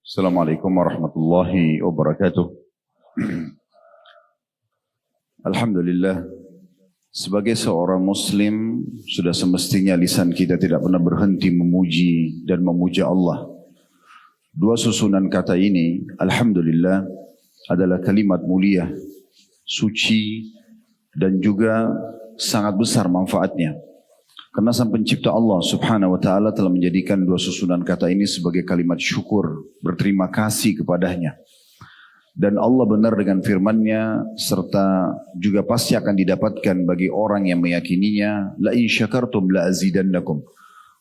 Assalamualaikum warahmatullahi wabarakatuh. Alhamdulillah, sebagai seorang muslim, sudah semestinya lisan kita tidak pernah berhenti memuji dan memuja Allah. Dua susunan kata ini, Alhamdulillah, adalah kalimat mulia, suci, dan juga sangat besar manfaatnya. Karena sang pencipta Allah subhanahu wa ta'ala telah menjadikan dua susunan kata ini sebagai kalimat syukur, berterima kasih kepadanya. Dan Allah benar dengan firman-Nya, serta juga pasti akan didapatkan bagi orang yang meyakininya, la in syakartum la azidannakum.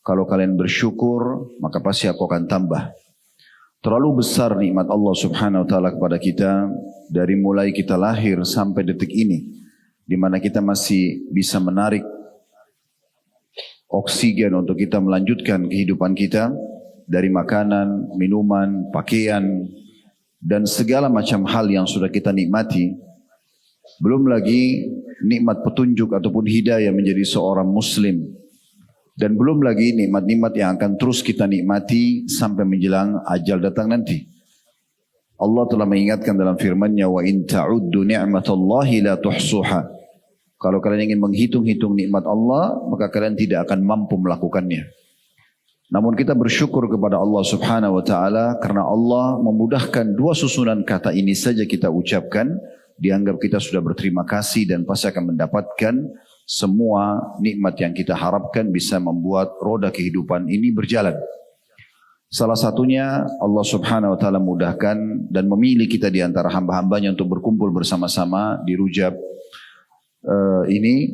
Kalau kalian bersyukur, maka pasti aku akan tambah. Terlalu besar nikmat Allah subhanahu wa ta'ala kepada kita, dari mulai kita lahir sampai detik ini, di mana kita masih bisa menarik oksigen untuk kita melanjutkan kehidupan kita, dari makanan, minuman, pakaian, dan segala macam hal yang sudah kita nikmati. Belum lagi nikmat petunjuk ataupun hidayah menjadi seorang muslim. Dan belum lagi nikmat-nikmat yang akan terus kita nikmati sampai menjelang ajal datang nanti. Allah telah mengingatkan dalam firman-Nya, wa in ta'uddu ni'matallahi la tuhsuha. Kalau kalian ingin menghitung-hitung nikmat Allah, maka kalian tidak akan mampu melakukannya. Namun kita bersyukur kepada Allah subhanahu wa ta'ala, karena Allah memudahkan dua susunan kata ini saja kita ucapkan, dianggap kita sudah berterima kasih dan pasti akan mendapatkan semua nikmat yang kita harapkan bisa membuat roda kehidupan ini berjalan. Salah satunya Allah subhanahu wa ta'ala mudahkan dan memilih kita di antara hamba-hambanya untuk berkumpul bersama-sama di Rujab ini,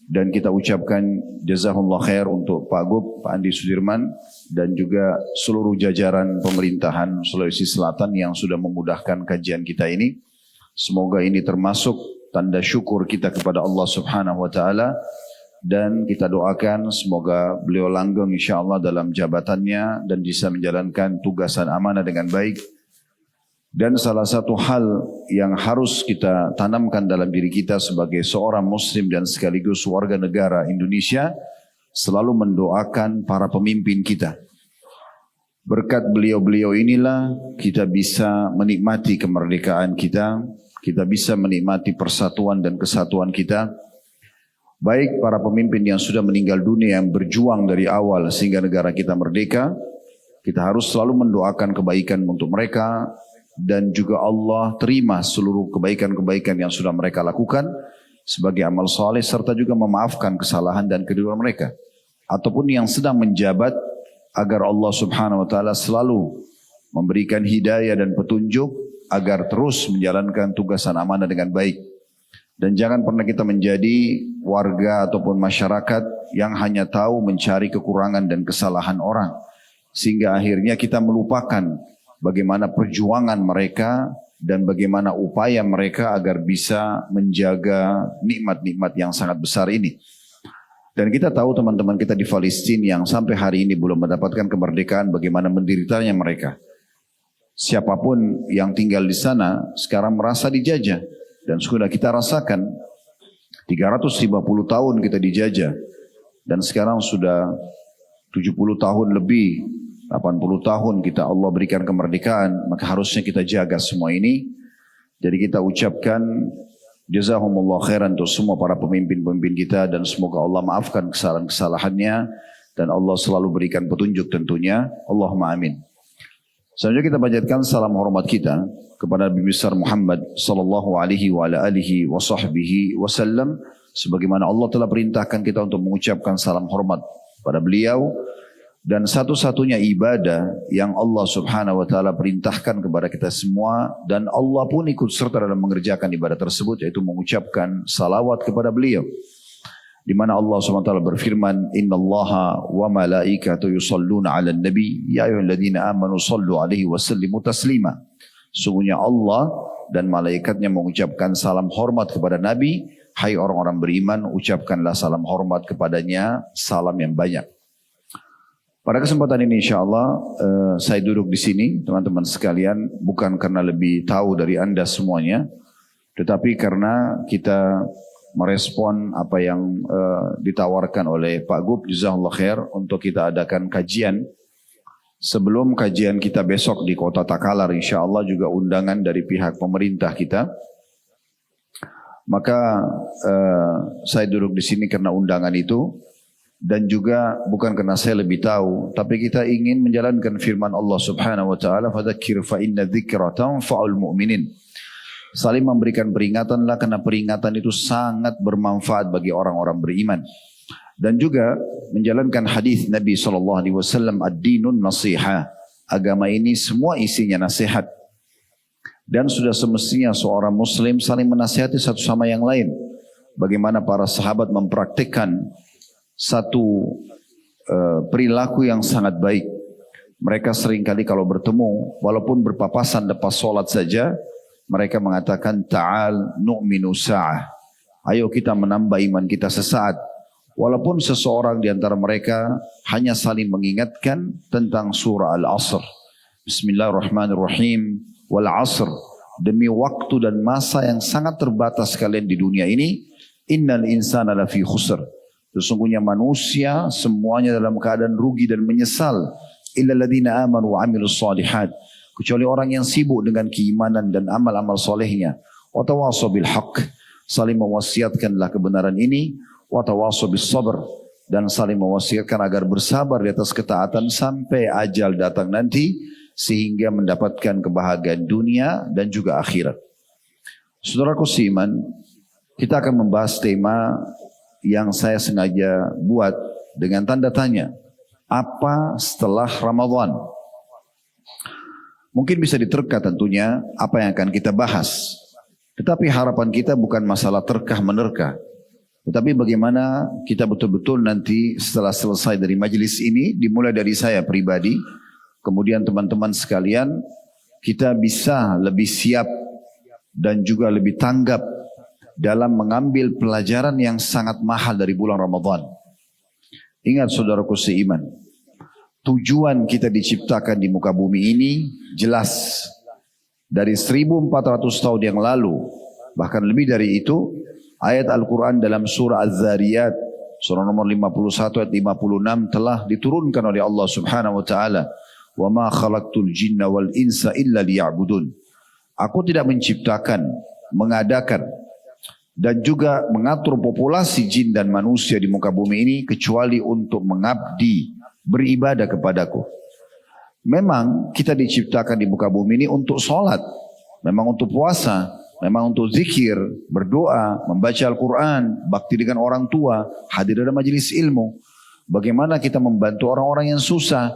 dan kita ucapkan jazakumullah khair untuk Pak Gub, Pak Andi Sudirman, dan juga seluruh jajaran pemerintahan Sulawesi Selatan yang sudah memudahkan kajian kita ini. Semoga ini termasuk tanda syukur kita kepada Allah subhanahu wa ta'ala, dan kita doakan semoga beliau langgeng insyaAllah dalam jabatannya dan bisa menjalankan tugasan amanah dengan baik. Dan salah satu hal yang harus kita tanamkan dalam diri kita sebagai seorang muslim dan sekaligus warga negara Indonesia, selalu mendoakan para pemimpin kita. Berkat beliau-beliau inilah kita bisa menikmati kemerdekaan kita bisa menikmati persatuan dan kesatuan kita. Baik para pemimpin yang sudah meninggal dunia yang berjuang dari awal sehingga negara kita merdeka, kita harus selalu mendoakan kebaikan untuk mereka, dan juga Allah terima seluruh kebaikan-kebaikan yang sudah mereka lakukan sebagai amal saleh, serta juga memaafkan kesalahan dan kedua mereka ataupun yang sedang menjabat, agar Allah subhanahu wa ta'ala selalu memberikan hidayah dan petunjuk agar terus menjalankan tugasan amanah dengan baik. Dan jangan pernah kita menjadi warga ataupun masyarakat yang hanya tahu mencari kekurangan dan kesalahan orang, sehingga akhirnya kita melupakan bagaimana perjuangan mereka dan bagaimana upaya mereka agar bisa menjaga nikmat-nikmat yang sangat besar ini. Dan kita tahu teman-teman kita di Palestina yang sampai hari ini belum mendapatkan kemerdekaan, bagaimana menderitanya mereka. Siapapun yang tinggal di sana sekarang merasa dijajah, dan sudah kita rasakan 350 tahun kita dijajah, dan sekarang sudah 70 tahun lebih, 80 tahun kita Allah berikan kemerdekaan, maka harusnya kita jaga semua ini. Jadi kita ucapkan jazakumullah khairan untuk semua para pemimpin-pemimpin kita, dan semoga Allah maafkan kesalahan-kesalahannya dan Allah selalu berikan petunjuk tentunya. Allahumma amin. Selanjutnya kita panjatkan salam hormat kita kepada Nabi besar Muhammad sallallahu alaihi wa ala alihi wa sahbihi wasallam, sebagaimana Allah telah perintahkan kita untuk mengucapkan salam hormat pada beliau. Dan satu-satunya ibadah yang Allah subhanahu wa ta'ala perintahkan kepada kita semua, dan Allah pun ikut serta dalam mengerjakan ibadah tersebut, yaitu mengucapkan salawat kepada beliau. Di mana Allah subhanahu wa ta'ala berfirman, innallaha wa malaikatu yusalluna ala nabi ya ayyuhalladzina amanu sallu alaihi wa sallimu taslima. Sungguhnya Allah dan malaikatnya mengucapkan salam hormat kepada Nabi. Hai orang-orang beriman, ucapkanlah salam hormat kepadanya, salam yang banyak. Pada kesempatan ini insyaAllah saya duduk di sini teman-teman sekalian, bukan karena lebih tahu dari Anda semuanya, tetapi karena kita merespon apa yang ditawarkan oleh Pak Gub, jazakallah khair, untuk kita adakan kajian Sebelum kajian kita besok di Kota Takalar, insya Allah juga undangan dari pihak pemerintah kita. Maka saya duduk di sini karena undangan itu, dan juga bukan karena saya lebih tahu, tapi kita ingin menjalankan firman Allah Subhanahu wa taala, "Fadzakir fa inna dzikra tanfa'ul mu'minin." Saling memberikan peringatanlah, karena peringatan itu sangat bermanfaat bagi orang-orang beriman. Dan juga menjalankan hadis Nabi SAW, ad-dinun nasiha. Agama ini semua isinya nasihat. Dan sudah semestinya seorang muslim saling menasihati satu sama yang lain. Bagaimana para sahabat mempraktikkan satu perilaku yang sangat baik. Mereka seringkali kalau bertemu, walaupun berpapasan lepas sholat saja, mereka mengatakan, ta'al nu'minu sa'ah. Ayo kita menambah iman kita sesaat. Walaupun seseorang di antara mereka hanya saling mengingatkan tentang surah Al-Asr. Bismillahirrahmanirrahim. Wal asr. Demi waktu dan masa yang sangat terbatas kalian di dunia ini. Innal insana lafi khusr. Sesungguhnya manusia semuanya dalam keadaan rugi dan menyesal. Illa ladhina amanu wa amilus salihat. Kecuali orang yang sibuk dengan keimanan dan amal-amal solehnya. Wa tawasaw bil haqq. Saling mewasiatkanlah kebenaran ini. Wa tawasaw bis sabr. Dan saling mewasiatkan agar bersabar di atas ketaatan sampai ajal datang nanti, sehingga mendapatkan kebahagiaan dunia dan juga akhirat. Saudaraku seiman, kita akan membahas tema yang saya sengaja buat dengan tanda tanya. Apa setelah Ramadan? Mungkin bisa diterka tentunya apa yang akan kita bahas. Tetapi harapan kita bukan masalah terkah menerka. Tetapi bagaimana kita betul-betul nanti setelah selesai dari majelis ini, dimulai dari saya pribadi, kemudian teman-teman sekalian, kita bisa lebih siap dan juga lebih tanggap dalam mengambil pelajaran yang sangat mahal dari bulan Ramadan. Ingat saudaraku seiman, tujuan kita diciptakan di muka bumi ini jelas. Dari 1400 tahun yang lalu, bahkan lebih dari itu, ayat Al-Quran dalam surah Az-Zariyat, surah nomor 51 ayat 56 telah diturunkan oleh Allah Subhanahu wa taala. Wa ma khalaqtul jinna wal insa illa liya'budun. Aku tidak menciptakan, mengadakan dan juga mengatur populasi jin dan manusia di muka bumi ini kecuali untuk mengabdi, beribadah kepadaku. Memang kita diciptakan di muka bumi ini untuk sholat, memang untuk puasa, memang untuk zikir, berdoa, membaca Al-Quran, bakti dengan orang tua, hadir dalam majelis ilmu. Bagaimana kita membantu orang-orang yang susah,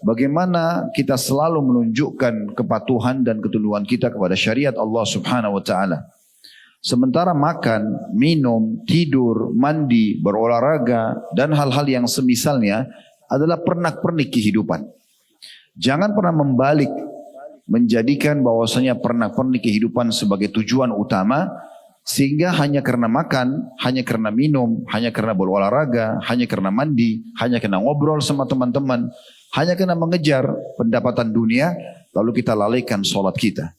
bagaimana kita selalu menunjukkan kepatuhan dan ketundukan kita kepada syariat Allah Subhanahu wa taala. Sementara makan, minum, tidur, mandi, berolahraga dan hal-hal yang semisalnya adalah pernak-pernik kehidupan. Jangan pernah membalik menjadikan bahwasanya pernak-pernik kehidupan sebagai tujuan utama, sehingga hanya karena makan, hanya karena minum, hanya karena berolahraga, hanya karena mandi, hanya karena ngobrol sama teman-teman, hanya karena mengejar pendapatan dunia, lalu kita lalaikan sholat kita.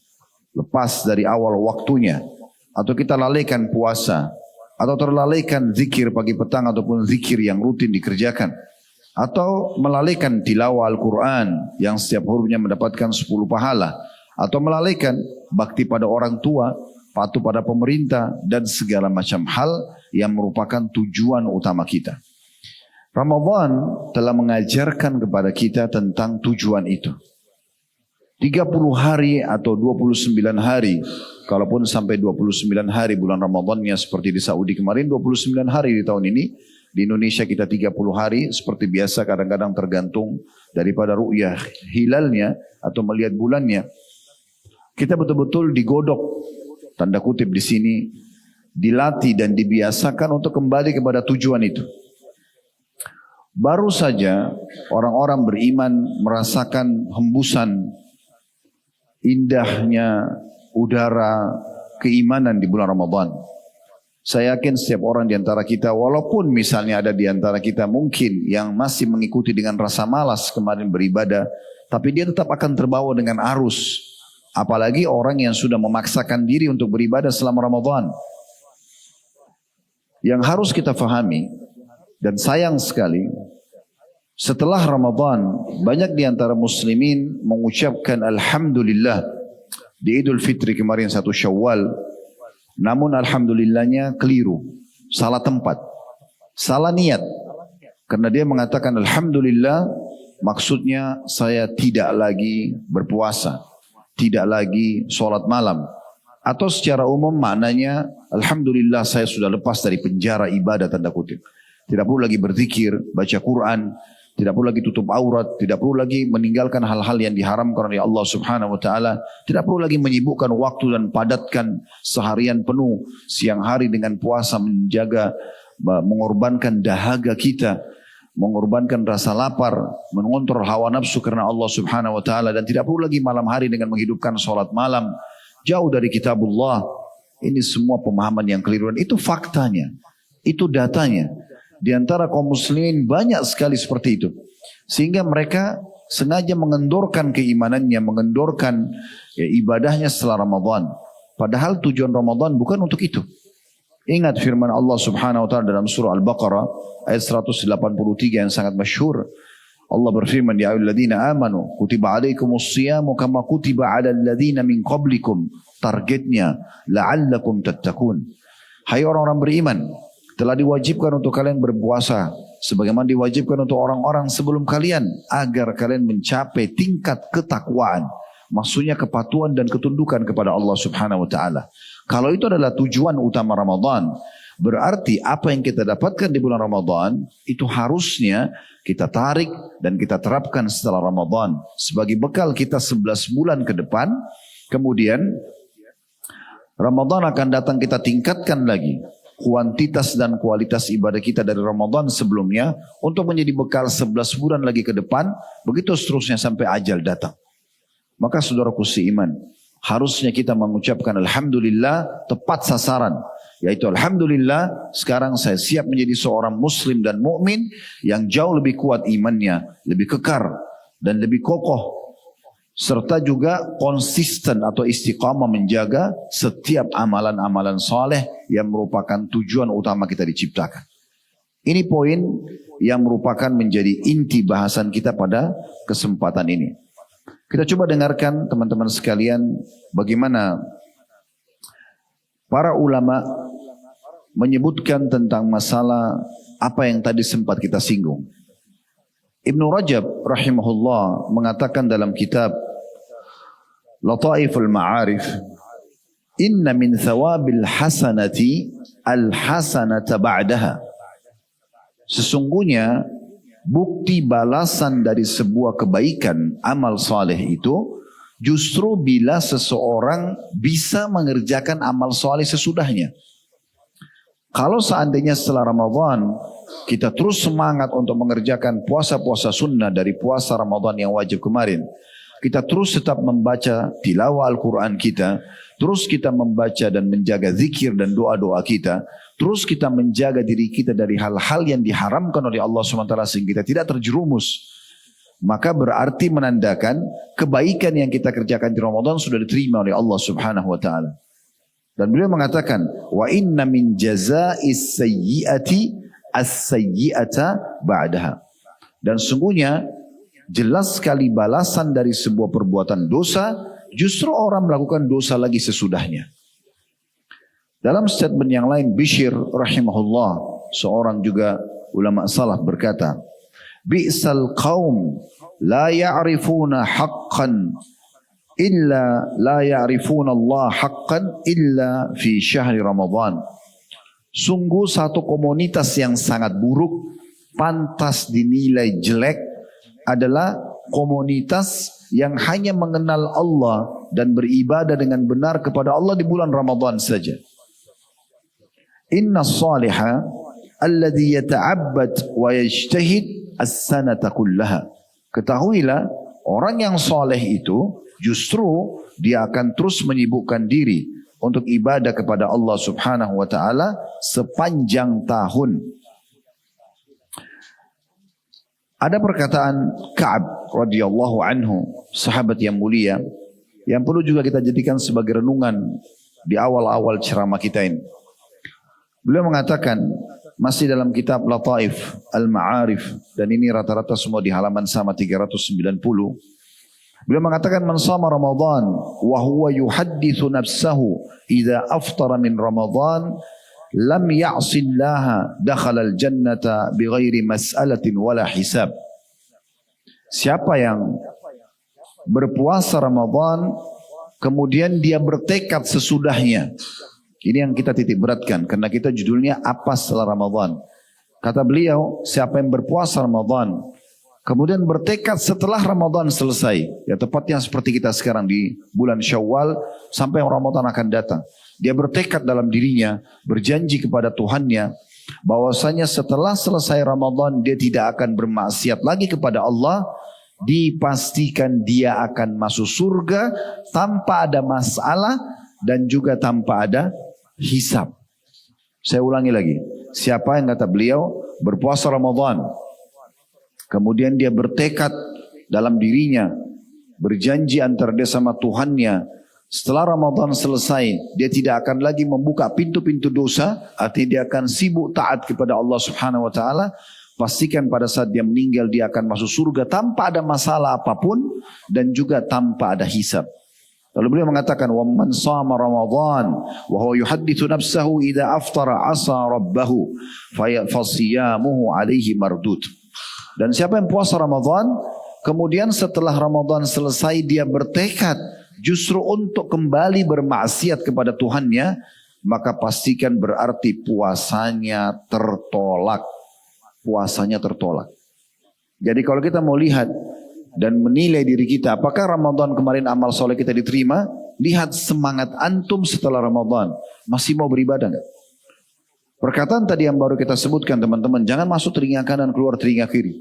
Lepas dari awal waktunya, atau kita lalaikan puasa, atau terlalaikan zikir pagi petang ataupun zikir yang rutin dikerjakan, atau melalaikan tilawah Al-Quran yang setiap hurufnya mendapatkan 10 pahala, atau melalaikan bakti pada orang tua, patuh pada pemerintah, dan segala macam hal yang merupakan tujuan utama kita. Ramadan telah mengajarkan kepada kita tentang tujuan itu. 30 hari atau 29 hari, kalaupun sampai 29 hari bulan Ramadannya seperti di Saudi kemarin, 29 hari di tahun ini. Di Indonesia kita 30 hari seperti biasa, kadang-kadang tergantung daripada ru'yah hilalnya atau melihat bulannya. Kita betul-betul digodok, tanda kutip di sini, dilatih dan dibiasakan untuk kembali kepada tujuan itu. Baru saja orang-orang beriman merasakan hembusan indahnya udara keimanan di bulan Ramadan. Saya yakin setiap orang di antara kita, walaupun misalnya ada di antara kita mungkin yang masih mengikuti dengan rasa malas kemarin beribadah, tapi dia tetap akan terbawa dengan arus. Apalagi orang yang sudah memaksakan diri untuk beribadah selama Ramadan. Yang harus kita fahami, dan sayang sekali, Setelah Ramadan, banyak di antara muslimin mengucapkan Alhamdulillah di Idul Fitri kemarin 1 Syawal. Namun Alhamdulillahnya keliru, salah tempat, salah niat. Karena dia mengatakan Alhamdulillah, maksudnya saya tidak lagi berpuasa, tidak lagi sholat malam. Atau secara umum maknanya Alhamdulillah saya sudah lepas dari penjara ibadah tanda kutip. Tidak perlu lagi berzikir, baca Quran, tidak perlu lagi tutup aurat, tidak perlu lagi meninggalkan hal-hal yang diharamkan oleh Allah Subhanahu wa taala, tidak perlu lagi menyibukkan waktu dan padatkan seharian penuh siang hari dengan puasa, menjaga, mengorbankan dahaga kita, mengorbankan rasa lapar, mengontrol hawa nafsu karena Allah Subhanahu wa taala, dan tidak perlu lagi malam hari dengan menghidupkan salat malam, jauh dari kitabullah. Ini semua pemahaman yang keliru, dan itu faktanya, itu datanya. Di antara kaum muslimin banyak sekali seperti itu. Sehingga mereka sengaja mengendorkan keimanannya, mengendorkan ibadahnya setelah Ramadan. Padahal tujuan Ramadan bukan untuk itu. Ingat firman Allah Subhanahu wa taala dalam surah Al-Baqarah ayat 183 yang sangat masyhur. Allah berfirman, ya ayyuhalladzina amanu kutiba alaikumus shiyamu kama kutiba alal ladzina min qablikum. Targetnya la'allakum tattaqun. Hai orang-orang beriman, telah diwajibkan untuk kalian berpuasa sebagaimana diwajibkan untuk orang-orang sebelum kalian agar kalian mencapai tingkat ketakwaan. Maksudnya kepatuhan dan ketundukan kepada Allah Subhanahu wa taala. Kalau itu adalah tujuan utama Ramadan, berarti apa yang kita dapatkan di bulan Ramadan itu harusnya kita tarik dan kita terapkan setelah Ramadan sebagai bekal kita 11 bulan ke depan. Kemudian Ramadan akan datang, kita tingkatkan lagi kuantitas dan kualitas ibadah kita dari Ramadan sebelumnya untuk menjadi bekal 11 bulan lagi ke depan, begitu seterusnya sampai ajal datang. Maka saudaraku seiman, harusnya kita mengucapkan Alhamdulillah tepat sasaran, yaitu Alhamdulillah sekarang saya siap menjadi seorang muslim dan mukmin yang jauh lebih kuat imannya, lebih kekar dan lebih kokoh, serta juga konsisten atau istiqamah menjaga setiap amalan-amalan saleh yang merupakan tujuan utama kita diciptakan. Ini poin yang merupakan menjadi inti bahasan kita pada kesempatan ini. Kita coba dengarkan teman-teman sekalian bagaimana para ulama menyebutkan tentang masalah apa yang tadi sempat kita singgung. Ibnu Rajab rahimahullah mengatakan dalam kitab Lataiful Ma'arif, inna min thawabil hasanati al-hasanata ba'daha. Sesungguhnya bukti balasan dari sebuah kebaikan amal saleh itu justru bila seseorang bisa mengerjakan amal saleh sesudahnya. Kalau seandainya setelah Ramadan kita terus semangat untuk mengerjakan puasa-puasa sunnah dari puasa Ramadan yang wajib kemarin, kita terus tetap membaca tilawah Al-Quran kita, terus kita membaca dan menjaga zikir dan doa-doa kita, terus kita menjaga diri kita dari hal-hal yang diharamkan oleh Allah SWT sehingga kita tidak terjerumus, maka berarti menandakan kebaikan yang kita kerjakan di Ramadan sudah diterima oleh Allah Subhanahu wa taala. Dan beliau mengatakan, wa inna min jaza'is sayyi'ati as-sayyi'ata ba'daha. Dan sungguhnya jelas sekali balasan dari sebuah perbuatan dosa, justru orang melakukan dosa lagi sesudahnya. Dalam statement yang lain, Bishr rahimahullah, seorang juga ulama salaf berkata, bi'sal qaum la ya'rifuna haqqan illa la ya'rifuna Allah haqqan illa fi syahri Ramadan. Sungguh satu komunitas yang sangat buruk, pantas dinilai jelek, adalah komunitas yang hanya mengenal Allah dan beribadah dengan benar kepada Allah di bulan Ramadan saja. Inna as-saliha alladhi yata'abbad wa yajtahid as-sanata kullaha. Ketahuilah, orang yang saleh itu justru dia akan terus menyibukkan diri untuk ibadah kepada Allah Subhanahu wa taala sepanjang tahun. Ada perkataan Ka'ab radhiyallahu anhu, sahabat yang mulia, yang perlu juga kita jadikan sebagai renungan di awal-awal ceramah kita ini. Beliau mengatakan, Masih dalam kitab Lataif Al-Ma'arif, dan ini rata-rata semua di halaman sama 390. Beliau mengatakan, man shama Ramadan wa huwa yuhaddithu nafsahu idza aftara min Ramadan lam ya'sillaha dakhala al-jannata bighairi mas'alatin wala hisab. Siapa yang berpuasa Ramadan kemudian dia bertekad sesudahnya. Ini yang kita titik beratkan karena kita judulnya apa setelah Ramadan. Kata beliau, siapa yang berpuasa Ramadan kemudian bertekad setelah Ramadan selesai, ya tepatnya seperti kita sekarang di bulan Syawal sampai Ramadan akan datang. Dia bertekad dalam dirinya, berjanji kepada Tuhannya bahwasanya setelah selesai Ramadan dia tidak akan bermaksiat lagi kepada Allah. Dipastikan dia akan masuk surga tanpa ada masalah dan juga tanpa ada hisab. Saya ulangi lagi. Siapa yang kata beliau berpuasa Ramadan, kemudian dia bertekad dalam dirinya, berjanji antara dia sama Tuhannya, setelah Ramadan selesai dia tidak akan lagi membuka pintu-pintu dosa, artinya dia akan sibuk taat kepada Allah Subhanahu wa taala. Pastikan pada saat dia meninggal dia akan masuk surga tanpa ada masalah apapun dan juga tanpa ada hisab. Lalu beliau mengatakan, wa man shama Ramadan wa huwa yuhaddithu nafsahu idza aftara asa rabbahu fasiyamuhu alaihi mardud. Dan siapa yang puasa Ramadan kemudian setelah Ramadan selesai dia bertekad justru untuk kembali bermaksiat kepada Tuhannya, maka pastikan berarti puasanya tertolak. Puasanya tertolak. Jadi kalau kita mau lihat dan menilai diri kita, apakah Ramadan kemarin amal soleh kita diterima? Lihat semangat antum setelah Ramadan. Masih mau beribadah enggak? Perkataan tadi yang baru kita sebutkan teman-teman, jangan masuk telinga kanan keluar telinga kiri.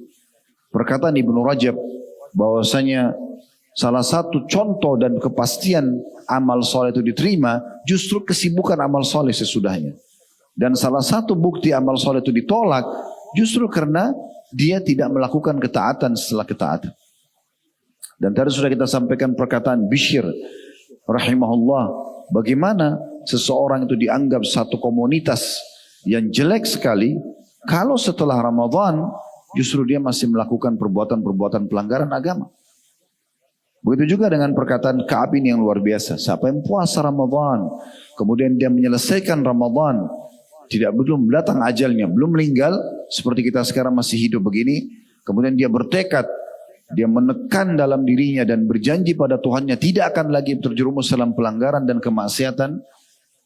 Perkataan Ibnu Rajab bahwasanya salah satu contoh dan kepastian amal soleh itu diterima justru kesibukan amal soleh sesudahnya. Dan salah satu bukti amal soleh itu ditolak justru karena dia tidak melakukan ketaatan setelah ketaatan. Dan tadi sudah kita sampaikan perkataan Bishr rahimahullah, bagaimana seseorang itu dianggap satu komunitas yang jelek sekali kalau setelah Ramadan justru dia masih melakukan perbuatan-perbuatan pelanggaran agama. Begitu juga dengan perkataan Ka'ab ini yang luar biasa. Siapa yang puasa Ramadan kemudian dia menyelesaikan Ramadan, belum datang ajalnya, belum meninggal, seperti kita sekarang masih hidup begini, kemudian dia bertekad, dia menekan dalam dirinya dan berjanji pada Tuhannya tidak akan lagi terjerumus dalam pelanggaran dan kemaksiatan,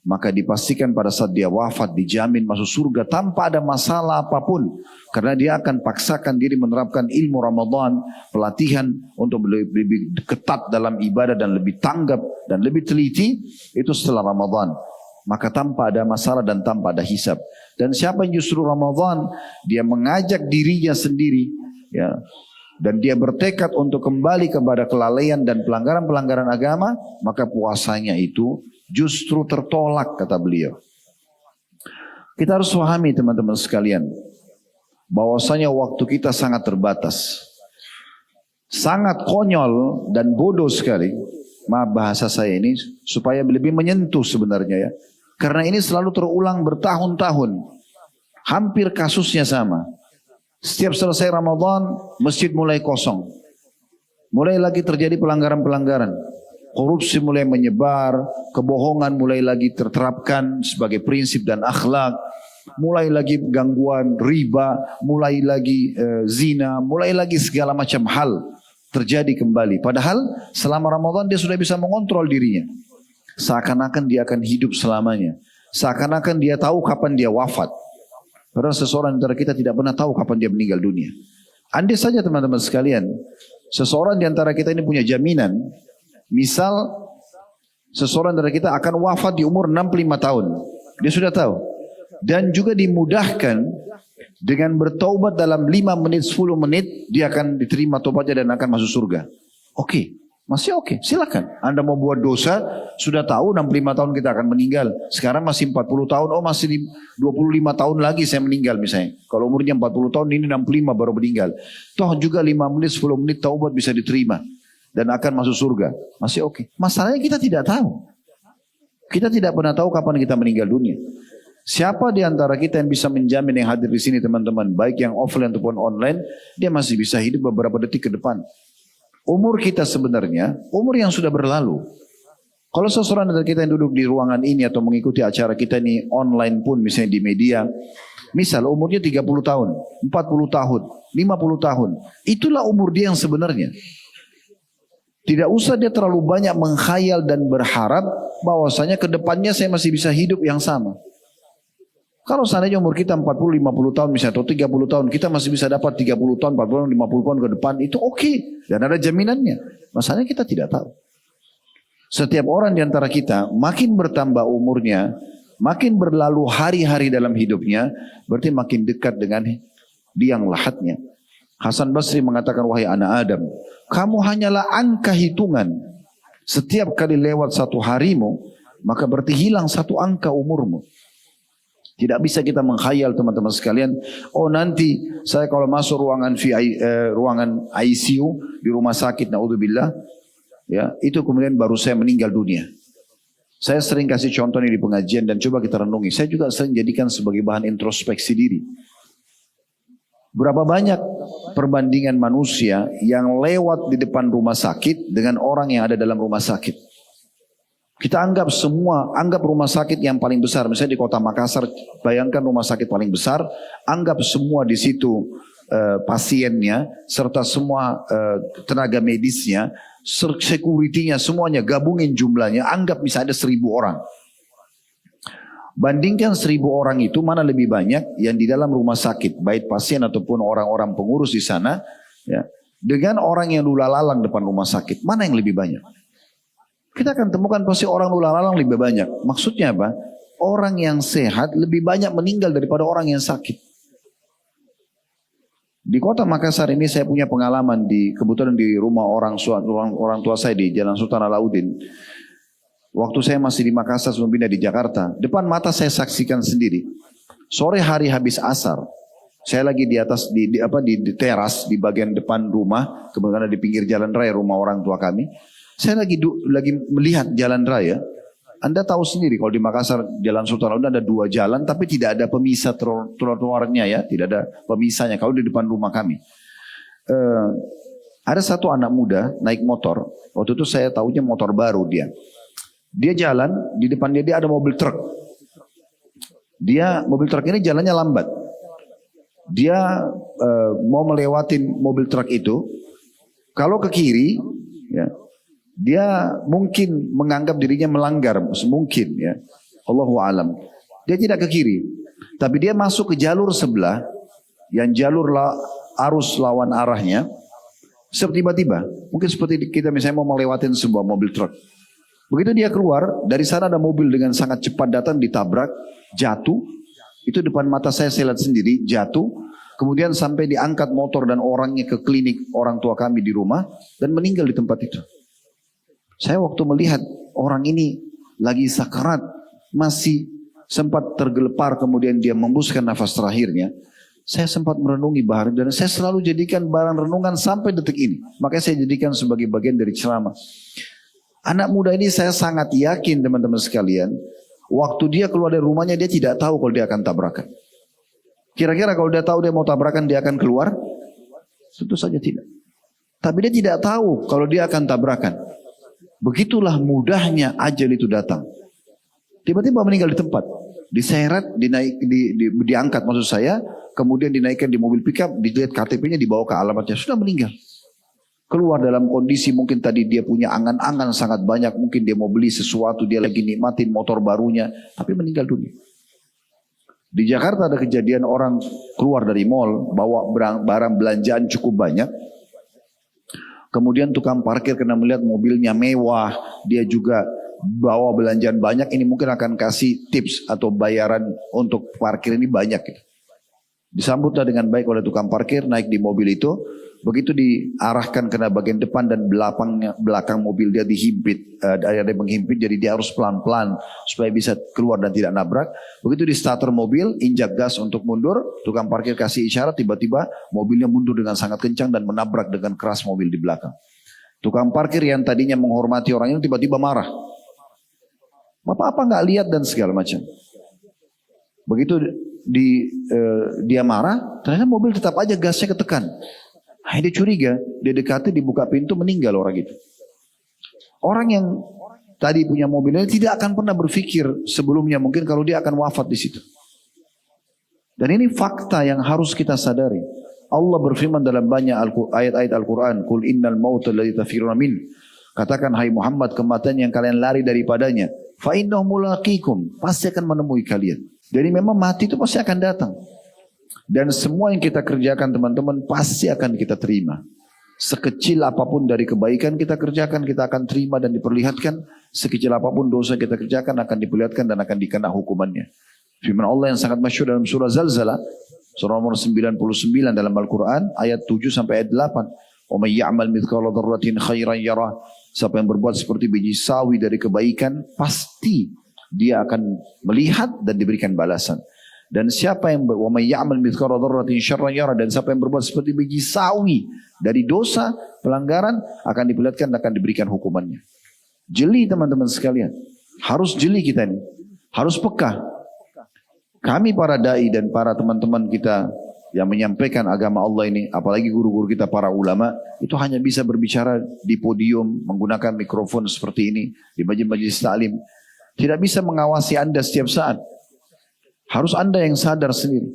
maka dipastikan pada saat dia wafat dijamin masuk surga tanpa ada masalah apapun, karena dia akan paksakan diri menerapkan ilmu Ramadan, pelatihan untuk lebih ketat dalam ibadah dan lebih tanggap dan lebih teliti itu setelah Ramadan. Maka tanpa ada masalah dan tanpa ada hisab. Dan siapa yang justru Ramadan dia mengajak dirinya sendiri, ya, dan dia bertekad untuk kembali kepada kelalaian dan pelanggaran-pelanggaran agama, maka puasanya itu justru tertolak, kata beliau. Kita harus pahami teman-teman sekalian, bahwasanya waktu kita sangat terbatas, sangat konyol dan bodoh sekali. Maaf bahasa saya ini supaya lebih menyentuh sebenarnya ya. Karena ini selalu terulang bertahun-tahun. Hampir kasusnya sama. Setiap selesai Ramadan, masjid mulai kosong. Mulai lagi terjadi pelanggaran-pelanggaran. Korupsi mulai menyebar, kebohongan mulai lagi terterapkan sebagai prinsip dan akhlak. Mulai lagi gangguan riba, mulai lagi zina, mulai lagi segala macam hal terjadi kembali. Padahal selama Ramadan dia sudah bisa mengontrol dirinya. Seakan-akan dia akan hidup selamanya. Seakan-akan dia tahu kapan dia wafat. Padahal seseorang antara kita tidak pernah tahu kapan dia meninggal dunia. Andai saja teman-teman sekalian, seseorang di antara kita ini punya jaminan. Misal seseorang dari kita akan wafat di umur 65 tahun. Dia sudah tahu. Dan juga dimudahkan dengan bertaubat dalam 5 menit, 10 menit, dia akan diterima taubatnya dan akan masuk surga. Oke, masih oke, silakan. Anda mau buat dosa, sudah tahu 65 tahun kita akan meninggal. Sekarang masih 40 tahun, oh masih 25 tahun lagi saya meninggal misalnya. Kalau umurnya 40 tahun, ini 65 baru meninggal. Toh juga 5 menit, 10 menit taubat bisa diterima. Dan akan masuk surga. Masih oke. Masalahnya kita tidak tahu. Kita tidak pernah tahu kapan kita meninggal dunia. Siapa di antara kita yang bisa menjamin yang hadir di sini teman-teman, baik yang offline ataupun online, dia masih bisa hidup beberapa detik ke depan. Umur kita sebenarnya, umur yang sudah berlalu. Kalau seseorang dari kita yang duduk di ruangan ini atau mengikuti acara kita ini online pun misalnya di media, misal umurnya 30 tahun, 40 tahun, 50 tahun, itulah umur dia yang sebenarnya. Tidak usah dia terlalu banyak mengkhayal dan berharap bahwasanya ke depannya saya masih bisa hidup yang sama. Kalau seandainya umur kita 40-50 tahun misalnya atau 30 tahun, kita masih bisa dapat 30 tahun, 40 tahun, 50 tahun ke depan, itu oke. Dan ada jaminannya. Masalahnya kita tidak tahu. Setiap orang di antara kita makin bertambah umurnya, makin berlalu hari-hari dalam hidupnya, berarti makin dekat dengan liang lahatnya. Hasan Basri mengatakan, wahai anak Adam, kamu hanyalah angka hitungan. Setiap kali lewat satu harimu, maka berarti hilang satu angka umurmu. Tidak bisa kita mengkhayal teman-teman sekalian, oh nanti saya kalau masuk ruangan ICU di rumah sakit, naudzubillah, ya, itu kemudian baru saya meninggal dunia. Saya sering kasih contoh ini di pengajian dan coba kita renungi. Saya juga sering jadikan sebagai bahan introspeksi diri. Berapa banyak perbandingan manusia yang lewat di depan rumah sakit dengan orang yang ada dalam rumah sakit. Kita anggap rumah sakit yang paling besar, misalnya di kota Makassar, bayangkan rumah sakit paling besar, anggap semua di situ pasiennya, serta semua tenaga medisnya, security-nya, semuanya gabungin jumlahnya, anggap misalnya ada 1.000 orang. Bandingkan 1.000 orang itu mana lebih banyak yang di dalam rumah sakit, baik pasien ataupun orang-orang pengurus di sana, ya, dengan orang yang lula-lalang depan rumah sakit, mana yang lebih banyak? Kita akan temukan pasti orang lula-lalang lebih banyak. Maksudnya apa? Orang yang sehat lebih banyak meninggal daripada orang yang sakit. Di kota Makassar ini saya punya pengalaman kebetulan di rumah orang tua saya di Jalan Sultan Alauddin. Waktu saya masih di Makassar sebelum pindah di Jakarta, depan mata saya saksikan sendiri. Sore hari habis asar, saya lagi di atas di teras di bagian depan rumah, kebetulan di pinggir jalan raya rumah orang tua kami. Saya lagi melihat jalan raya. Anda tahu sendiri kalau di Makassar Jalan Sultan Alauddin ada 2 jalan, tapi tidak ada pemisah trotoarnya ya, tidak ada pemisahnya. Kalau di depan rumah kami, ada satu anak muda naik motor. Waktu itu saya tahunya motor baru dia. Dia jalan di depan dia ada mobil truk. Mobil truk ini jalannya lambat. Dia mau melewatin mobil truk itu. Kalau ke kiri, ya. Dia mungkin menganggap dirinya melanggar, mungkin ya. Allahu alam. Dia tidak ke kiri, tapi dia masuk ke jalur sebelah, yang jalur arus lawan arahnya. Tiba-tiba, mungkin seperti kita misalnya mau melewatin sebuah mobil truk. Begitu dia keluar, dari sana ada mobil dengan sangat cepat datang, ditabrak, jatuh. Itu depan mata saya lihat sendiri, jatuh. Kemudian sampai diangkat motor dan orangnya ke klinik orang tua kami di rumah, dan meninggal di tempat itu. Saya waktu melihat orang ini lagi sakarat, masih sempat tergelepar, kemudian dia membuskan nafas terakhirnya. Saya sempat merenungi bahar dan saya selalu jadikan barang renungan sampai detik ini. Makanya saya jadikan sebagai bagian dari ceramah. Anak muda ini saya sangat yakin teman-teman sekalian, waktu dia keluar dari rumahnya dia tidak tahu kalau dia akan tabrakan. Kira-kira kalau dia tahu dia mau tabrakan dia akan keluar? Tentu saja tidak. Tapi dia tidak tahu kalau dia akan tabrakan. Begitulah mudahnya ajal itu datang. Tiba-tiba meninggal di tempat. Diseret, diangkat maksud saya. Kemudian dinaikkan di mobil pickup, dilihat KTP-nya, dibawa ke alamatnya. Sudah meninggal. Keluar dalam kondisi mungkin tadi dia punya angan-angan sangat banyak. Mungkin dia mau beli sesuatu, dia lagi nikmatin motor barunya. Tapi meninggal dunia. Di Jakarta ada kejadian orang keluar dari mall, bawa barang belanjaan cukup banyak. Kemudian tukang parkir kena melihat mobilnya mewah, dia juga bawa belanjaan banyak, ini mungkin akan kasih tips atau bayaran untuk parkir ini banyak. Disambutlah dengan baik oleh tukang parkir, naik di mobil itu, begitu diarahkan kena bagian depan dan belakang mobil dia dihimpit, ada yang menghimpit, jadi dia harus pelan-pelan supaya bisa keluar dan tidak nabrak. Begitu di starter mobil, injak gas untuk mundur, tukang parkir kasih isyarat, tiba-tiba mobilnya mundur dengan sangat kencang dan menabrak dengan keras mobil di belakang. Tukang parkir yang tadinya menghormati orang ini tiba-tiba marah. Bapak apa nggak lihat dan segala macam. Begitu dia marah, ternyata mobil tetap aja gasnya ketekan. Dia curiga, dia dekati, dibuka pintu, meninggal orang itu. Orang yang tadi punya mobilnya tidak akan pernah berpikir sebelumnya mungkin kalau dia akan wafat di situ. Dan ini fakta yang harus kita sadari. Allah berfirman dalam banyak ayat-ayat Al-Quran, "Qul innal mauta alladzi tafiruna min." Katakan, hai Muhammad, kematian yang kalian lari daripadanya, fa innahu mulaqikum, pasti akan menemui kalian. Jadi memang mati itu pasti akan datang. Dan semua yang kita kerjakan teman-teman pasti akan kita terima. Sekecil apapun dari kebaikan kita kerjakan, kita akan terima dan diperlihatkan. Sekecil apapun dosa kita kerjakan akan diperlihatkan dan akan dikena hukumannya. Firman Allah yang sangat masyhur dalam surah Zalzalah, surah nomor 99 dalam Al-Quran, ayat 7 sampai ayat 8. "Wa may ya'mal mithqala dzarratin khairan yarah." Siapa yang berbuat seperti biji sawi dari kebaikan, pasti dia akan melihat dan diberikan balasan. Dan siapa yang wa may ya'mal mithqala dzarratin syarran yarah, dan siapa yang berbuat seperti biji sawi dari dosa, pelanggaran, akan diperlihatkan dan akan diberikan hukumannya. Jeli teman-teman sekalian. Harus jeli kita ini. Harus peka. Kami para dai dan para teman-teman kita yang menyampaikan agama Allah ini, apalagi guru-guru kita para ulama, itu hanya bisa berbicara di podium, menggunakan mikrofon seperti ini, di majelis taklim. Tidak bisa mengawasi Anda setiap saat. Harus Anda yang sadar sendiri.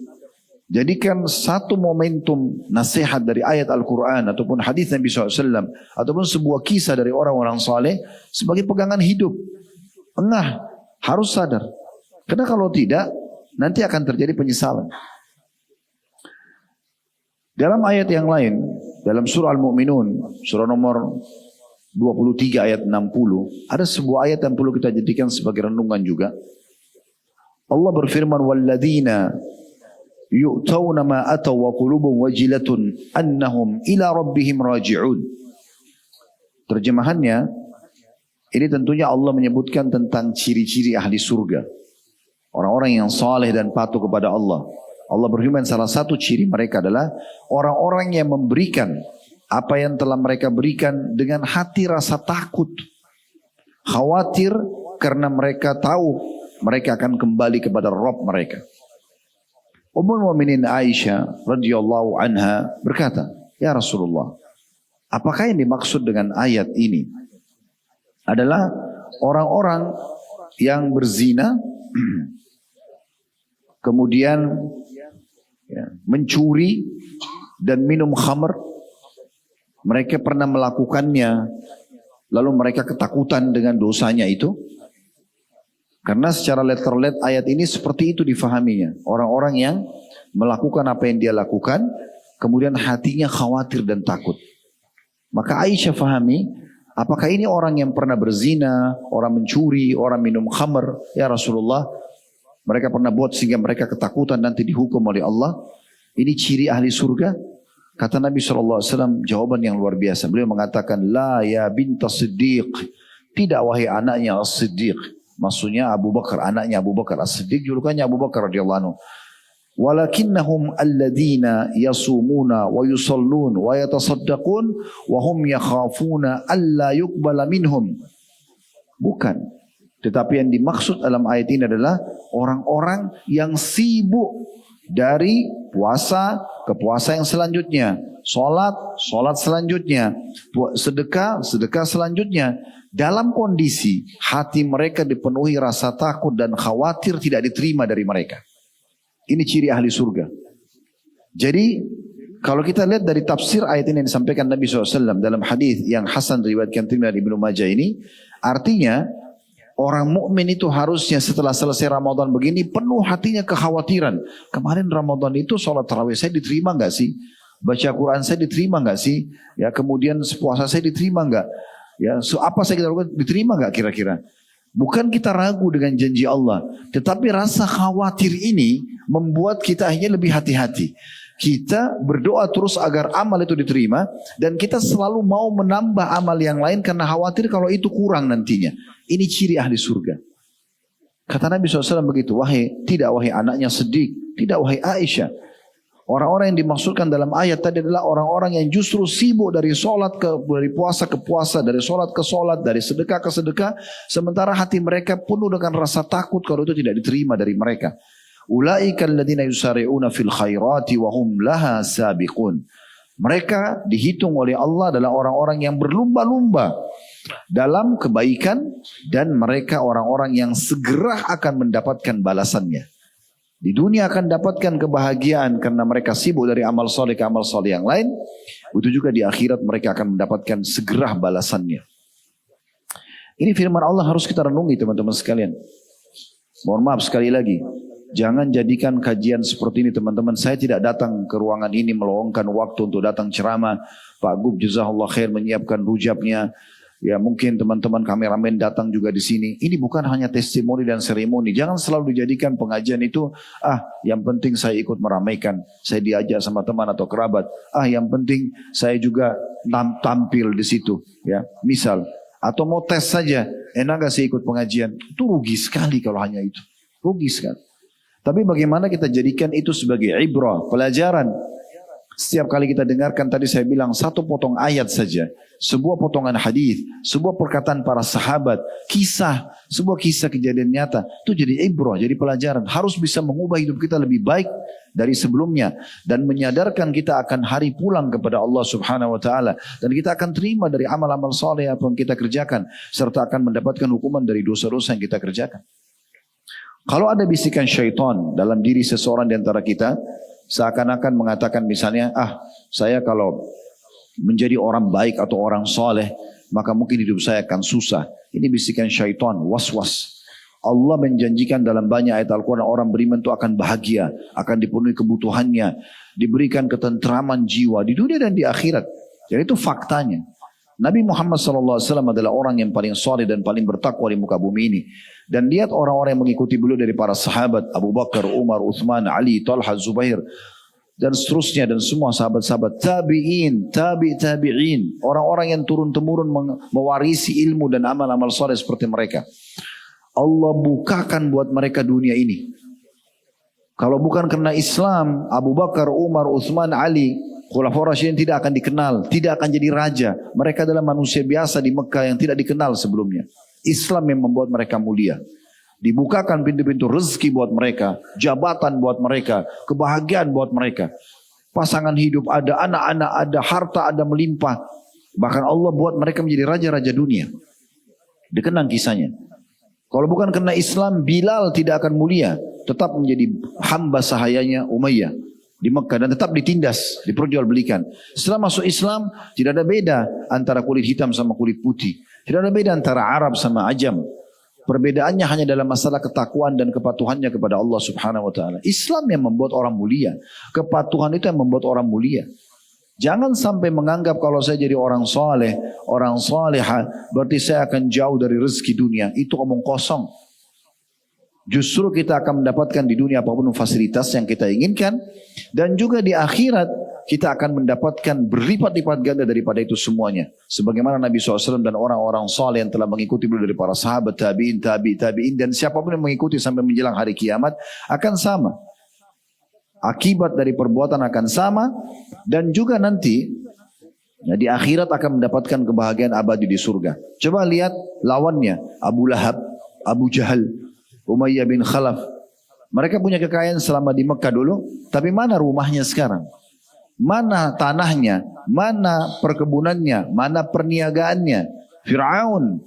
Jadikan satu momentum nasihat dari ayat Al-Quran ataupun hadis Nabi SAW ataupun sebuah kisah dari orang-orang saleh sebagai pegangan hidup. Engah, harus sadar. Karena kalau tidak, nanti akan terjadi penyesalan. Dalam ayat yang lain, dalam surah Al-Mu'minun, surah nomor 23 ayat 60, ada sebuah ayat yang perlu kita jadikan sebagai renungan juga. Allah berfirman, "Walladzina yu'tawna ma ataw wa qulubuhum wajilatun annahum ila rabbihim raji'un." Terjemahannya, ini tentunya Allah menyebutkan tentang ciri-ciri ahli surga. Orang-orang yang saleh dan patuh kepada Allah. Allah berfirman salah satu ciri mereka adalah orang-orang yang memberikan apa yang telah mereka berikan dengan hati rasa takut. Khawatir karena mereka tahu mereka akan kembali kepada Rabb mereka. Ummul Mukminin Aisyah radhiyallahu anha berkata, "Ya Rasulullah, apakah yang dimaksud dengan ayat ini adalah orang-orang yang berzina kemudian mencuri dan minum khamr, mereka pernah melakukannya lalu mereka ketakutan dengan dosanya itu?" Karena secara letter-let ayat ini seperti itu difahaminya. Orang-orang yang melakukan apa yang dia lakukan, kemudian hatinya khawatir dan takut. Maka Aisyah fahami, apakah ini orang yang pernah berzina, orang mencuri, orang minum khamr? Ya Rasulullah, mereka pernah buat sehingga mereka ketakutan nanti dihukum oleh Allah. Ini ciri ahli surga? Kata Nabi SAW jawaban yang luar biasa. Beliau mengatakan, "La ya binta Siddiq." Tidak wahai anaknya As-Siddiq. Maksudnya Abu Bakar, anaknya Abu Bakar. As-Siddiq julukannya Abu Bakar radhiyallahu anhu. "Walakinnahum alladhina yasumuna wa yusallun wa yatasaddaqun wa hum yakhafuna alla yuqbala minhum." Bukan. Tetapi yang dimaksud dalam ayat ini adalah orang-orang yang sibuk dari puasa ke puasa yang selanjutnya, solat selanjutnya, sedekah selanjutnya, dalam kondisi hati mereka dipenuhi rasa takut dan khawatir tidak diterima dari mereka. Ini ciri ahli surga. Jadi kalau kita lihat dari tafsir ayat ini yang disampaikan Nabi SAW dalam hadis yang Hasan riwayatkan Tirmidzi dan Ibnu Majah ini, artinya orang mukmin itu harusnya setelah selesai Ramadan begini penuh hatinya kekhawatiran. Kemarin Ramadan itu sholat tarawih saya diterima nggak sih? Baca Quran saya diterima nggak sih? Ya, kemudian puasa saya diterima nggak? Ya, apa saya kita lakukan diterima nggak kira-kira? Bukan kita ragu dengan janji Allah, tetapi rasa khawatir ini membuat kita akhirnya lebih hati-hati. Kita berdoa terus agar amal itu diterima dan kita selalu mau menambah amal yang lain karena khawatir kalau itu kurang nantinya. Ini ciri ahli surga. Kata Nabi SAW begitu, tidak wahai anaknya Siddiq, tidak wahai Aisyah. Orang-orang yang dimaksudkan dalam ayat tadi adalah orang-orang yang justru sibuk dari dari puasa ke puasa, dari sholat ke sholat, dari sedekah ke sedekah, sementara hati mereka penuh dengan rasa takut kalau itu tidak diterima dari mereka. Ulaika alladziina yusari'una fil khairati wa hum laha sabiqun. Mereka dihitung oleh Allah adalah orang-orang yang berlumba-lumba dalam kebaikan dan mereka orang-orang yang segera akan mendapatkan balasannya. Di dunia akan dapatkan kebahagiaan karena mereka sibuk dari amal soleh ke amal soleh yang lain. Itu juga di akhirat mereka akan mendapatkan segera balasannya. Ini firman Allah harus kita renungi teman-teman sekalian. Mohon maaf sekali lagi. Jangan jadikan kajian seperti ini teman-teman. Saya tidak datang ke ruangan ini meluangkan waktu untuk datang ceramah. Pak Gub jazakallah khair menyiapkan rujaknya. Ya mungkin teman-teman kameramen datang juga di sini. Ini bukan hanya testimoni dan seremoni. Jangan selalu dijadikan pengajian itu, yang penting saya ikut meramaikan. Saya diajak sama teman atau kerabat. Yang penting saya juga tampil di situ. Ya, misal. Atau mau tes saja. Enak gak saya ikut pengajian? Itu rugi sekali kalau hanya itu. Rugi sekali. Tapi bagaimana kita jadikan itu sebagai ibrah, pelajaran. Setiap kali kita dengarkan tadi saya bilang satu potong ayat saja. Sebuah potongan hadis, sebuah perkataan para sahabat, kisah, sebuah kisah kejadian nyata. Itu jadi ibrah, jadi pelajaran. Harus bisa mengubah hidup kita lebih baik dari sebelumnya. Dan menyadarkan kita akan hari pulang kepada Allah subhanahu wa ta'ala. Dan kita akan terima dari amal-amal saleh apa yang kita kerjakan. Serta akan mendapatkan hukuman dari dosa-dosa yang kita kerjakan. Kalau ada bisikan syaitan dalam diri seseorang di antara kita, seakan-akan mengatakan misalnya, saya kalau menjadi orang baik atau orang soleh, maka mungkin hidup saya akan susah. Ini bisikan syaitan, was-was. Allah menjanjikan dalam banyak ayat Al-Quran, orang beriman itu akan bahagia, akan dipenuhi kebutuhannya, diberikan ketentraman jiwa di dunia dan di akhirat. Jadi itu faktanya. Nabi Muhammad SAW adalah orang yang paling soleh dan paling bertakwa di muka bumi ini. Dan lihat orang-orang yang mengikuti beliau dari para sahabat, Abu Bakar, Umar, Uthman, Ali, Talha, Zubair, dan seterusnya, dan semua sahabat-sahabat, tabi'in, tabi'in, orang-orang yang turun-temurun mewarisi ilmu dan amal-amal soleh seperti mereka. Allah bukakan buat mereka dunia ini. Kalau bukan karena Islam, Abu Bakar, Umar, Uthman, Ali, Khulafaur Rasyidin tidak akan dikenal, tidak akan jadi raja. Mereka adalah manusia biasa di Mekah yang tidak dikenal sebelumnya. Islam yang membuat mereka mulia. Dibukakan pintu-pintu rezeki buat mereka, jabatan buat mereka, kebahagiaan buat mereka. Pasangan hidup ada, anak-anak ada, harta ada melimpah. Bahkan Allah buat mereka menjadi raja-raja dunia. Dikenang kisahnya. Kalau bukan karena Islam, Bilal tidak akan mulia. Tetap menjadi hamba sahayanya Umayyah di Mekah dan tetap ditindas, diperjualbelikan. Setelah masuk Islam, tidak ada beda antara kulit hitam sama kulit putih. Tidak ada beda antara Arab sama Ajam. Perbedaannya hanya dalam masalah ketakwaan dan kepatuhannya kepada Allah subhanahu wa ta'ala. Islam yang membuat orang mulia. Kepatuhan itu yang membuat orang mulia. Jangan sampai menganggap kalau saya jadi orang soleh, orang soleha, berarti saya akan jauh dari rezeki dunia. Itu omong kosong. Justru kita akan mendapatkan di dunia apapun fasilitas yang kita inginkan. Dan juga di akhirat kita akan mendapatkan berlipat-lipat ganda daripada itu semuanya. Sebagaimana Nabi SAW dan orang-orang saleh yang telah mengikuti beliau dari para sahabat, tabi'in, tabi'in. Dan siapapun yang mengikuti sampai menjelang hari kiamat akan sama. Akibat dari perbuatan akan sama. Dan juga nanti di akhirat akan mendapatkan kebahagiaan abadi di surga. Coba lihat lawannya. Abu Lahab, Abu Jahal, Umayyah bin Khalaf. Mereka punya kekayaan selama di Mekah dulu. Tapi mana rumahnya sekarang? Mana tanahnya? Mana perkebunannya? Mana perniagaannya? Fir'aun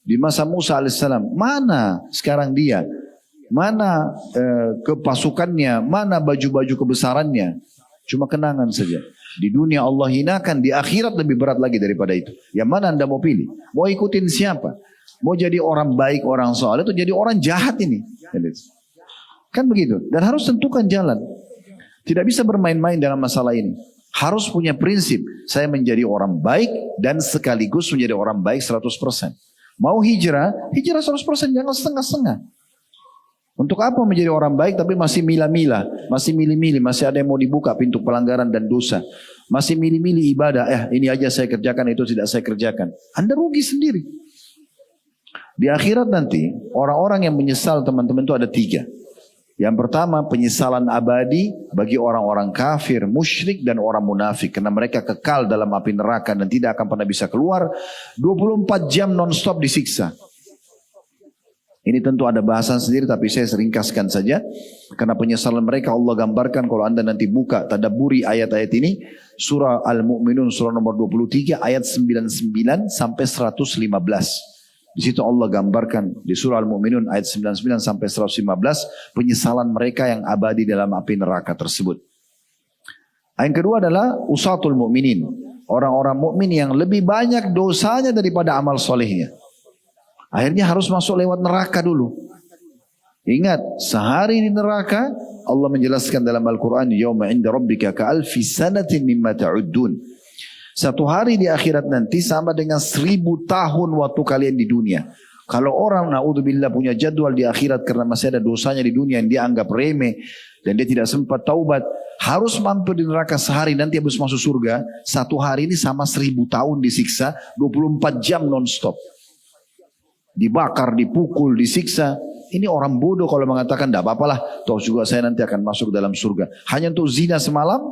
di masa Musa alaihissalam. Mana sekarang dia? Mana kepasukannya? Mana baju-baju kebesarannya? Cuma kenangan saja. Di dunia Allah hinakan, di akhirat lebih berat lagi daripada itu. Yang mana anda mau pilih? Mau ikutin siapa? Mau jadi orang baik, orang soleh, atau jadi orang jahat ini? Kan begitu. Dan harus tentukan jalan. Tidak bisa bermain-main dalam masalah ini. Harus punya prinsip. Saya menjadi orang baik dan sekaligus menjadi orang baik 100%. Mau hijrah, hijrah 100%, jangan setengah-setengah. Untuk apa menjadi orang baik tapi masih milah-milah, masih milih-milih, masih ada yang mau dibuka pintu pelanggaran dan dosa. Masih milih-milih ibadah, ini aja saya kerjakan, itu tidak saya kerjakan. Anda rugi sendiri. Di akhirat nanti, orang-orang yang menyesal teman-teman itu ada 3. Yang pertama, penyesalan abadi bagi orang-orang kafir, musyrik dan orang munafik. Karena mereka kekal dalam api neraka dan tidak akan pernah bisa keluar. 24 jam non-stop disiksa. Ini tentu ada bahasan sendiri tapi saya ringkaskan saja. Karena penyesalan mereka Allah gambarkan kalau anda nanti buka tadabburi ayat-ayat ini. Surah Al-Mu'minun surah nomor 23 ayat 99 sampai 115. Di situ Allah gambarkan di surah Al-Mu'minun ayat 99 sampai 115 penyesalan mereka yang abadi dalam api neraka tersebut. Yang kedua adalah usatul mu'minin. Orang-orang mukmin yang lebih banyak dosanya daripada amal solehnya. Akhirnya harus masuk lewat neraka dulu. Ingat, sehari di neraka, Allah menjelaskan dalam Al-Quran, Yawma inda rabbika ka'alfi sanatin mimma ta'uddun. Satu hari di akhirat nanti sama dengan 1000 tahun waktu kalian di dunia. Kalau orang na'udzubillah punya jadwal di akhirat karena masih ada dosanya di dunia yang dia anggap remeh dan dia tidak sempat taubat, harus mampir di neraka sehari nanti habis masuk surga. Satu hari ini sama 1000 tahun disiksa, 24 jam non-stop. Dibakar, dipukul, disiksa. Ini orang bodoh kalau mengatakan tidak apa-apalah, toh juga saya nanti akan masuk ke dalam surga. Hanya untuk zina semalam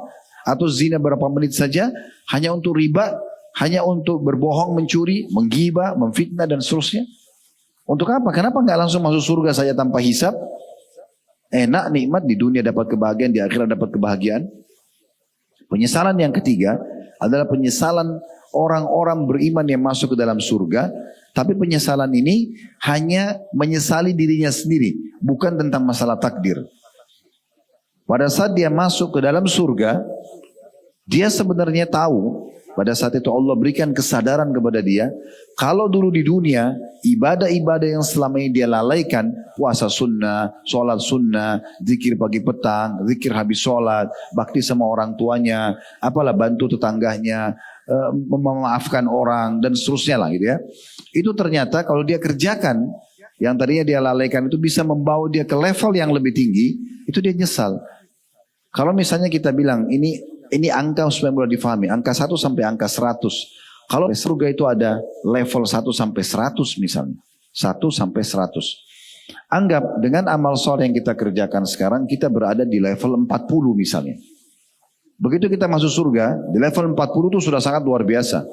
atau zina berapa menit saja, hanya untuk riba, hanya untuk berbohong, mencuri, menggibah, memfitnah dan seterusnya. Untuk apa? Kenapa nggak langsung masuk surga saja tanpa hisab? Enak, nikmat, di dunia dapat kebahagiaan, di akhirat dapat kebahagiaan. Penyesalan yang ketiga adalah penyesalan orang-orang beriman yang masuk ke dalam surga. Tapi penyesalan ini hanya menyesali dirinya sendiri, bukan tentang masalah takdir. Pada saat dia masuk ke dalam surga, dia sebenarnya tahu, pada saat itu Allah berikan kesadaran kepada dia, kalau dulu di dunia, ibadah-ibadah yang selama ini dia lalaikan, puasa sunnah, sholat sunnah, zikir pagi petang, zikir habis sholat, bakti sama orang tuanya, apalah bantu tetangganya, memaafkan orang, dan seterusnya lah gitu ya. Itu ternyata kalau dia kerjakan, yang tadinya dia lalaikan itu bisa membawa dia ke level yang lebih tinggi, itu dia nyesal. Kalau misalnya kita bilang, ini angka supaya mudah difahami, angka 1 sampai angka 100. Kalau surga itu ada level 1 sampai 100 misalnya. 1 sampai 100. Anggap dengan amal soleh yang kita kerjakan sekarang, kita berada di level 40 misalnya. Begitu kita masuk surga, di level 40 itu sudah sangat luar biasa.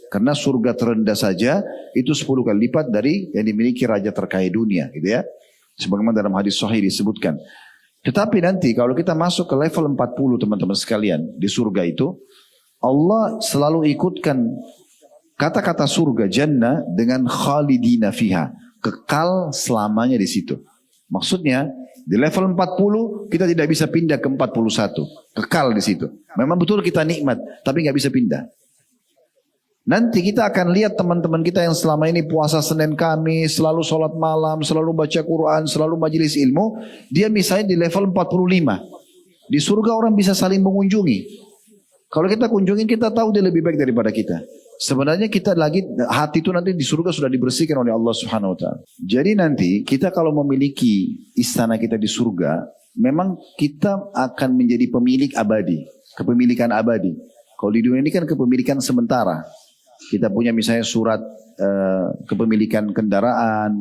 Karena surga terendah saja, itu 10 kali lipat dari yang dimiliki raja terkaya dunia. Gitu ya. Sebagaimana dalam hadis sahih disebutkan. Tetapi nanti kalau kita masuk ke level 40 teman-teman sekalian, di surga itu, Allah selalu ikutkan kata-kata surga jannah dengan khalidina fiha, kekal selamanya di situ. Maksudnya di level 40 kita tidak bisa pindah ke 41, kekal di situ. Memang betul kita nikmat, tapi nggak bisa pindah. Nanti kita akan lihat teman-teman kita yang selama ini puasa Senin Kamis, selalu sholat malam, selalu baca Quran, selalu majelis ilmu. Dia misalnya di level 45. Di surga orang bisa saling mengunjungi. Kalau kita kunjungin kita tahu dia lebih baik daripada kita. Sebenarnya kita lagi, hati itu nanti di surga sudah dibersihkan oleh Allah Subhanahu Wa Taala. Jadi nanti kita kalau memiliki istana kita di surga, memang kita akan menjadi pemilik abadi. Kepemilikan abadi. Kalau di dunia ini kan kepemilikan sementara. Kita punya misalnya surat kepemilikan kendaraan,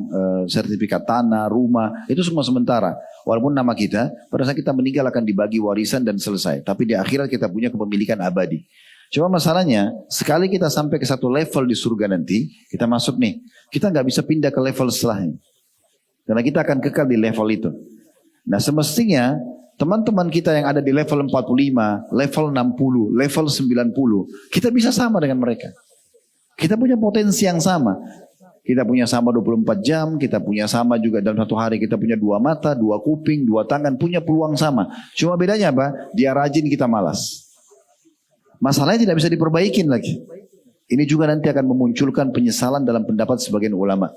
sertifikat tanah, rumah, itu semua sementara. Walaupun nama kita, pada saat kita meninggal akan dibagi warisan dan selesai. Tapi di akhirat kita punya kepemilikan abadi. Cuma masalahnya, sekali kita sampai ke satu level di surga nanti, kita masuk nih, kita nggak bisa pindah ke level setelahnya. Karena kita akan kekal di level itu. Nah semestinya, teman-teman kita yang ada di level 45, level 60, level 90, kita bisa sama dengan mereka. Kita punya potensi yang sama. Kita punya sama 24 jam, kita punya sama juga dalam satu hari kita punya 2 mata, 2 kuping, 2 tangan, punya peluang sama. Cuma bedanya apa? Dia rajin, kita malas. Masalahnya tidak bisa diperbaikin lagi. Ini juga nanti akan memunculkan penyesalan dalam pendapat sebagian ulama.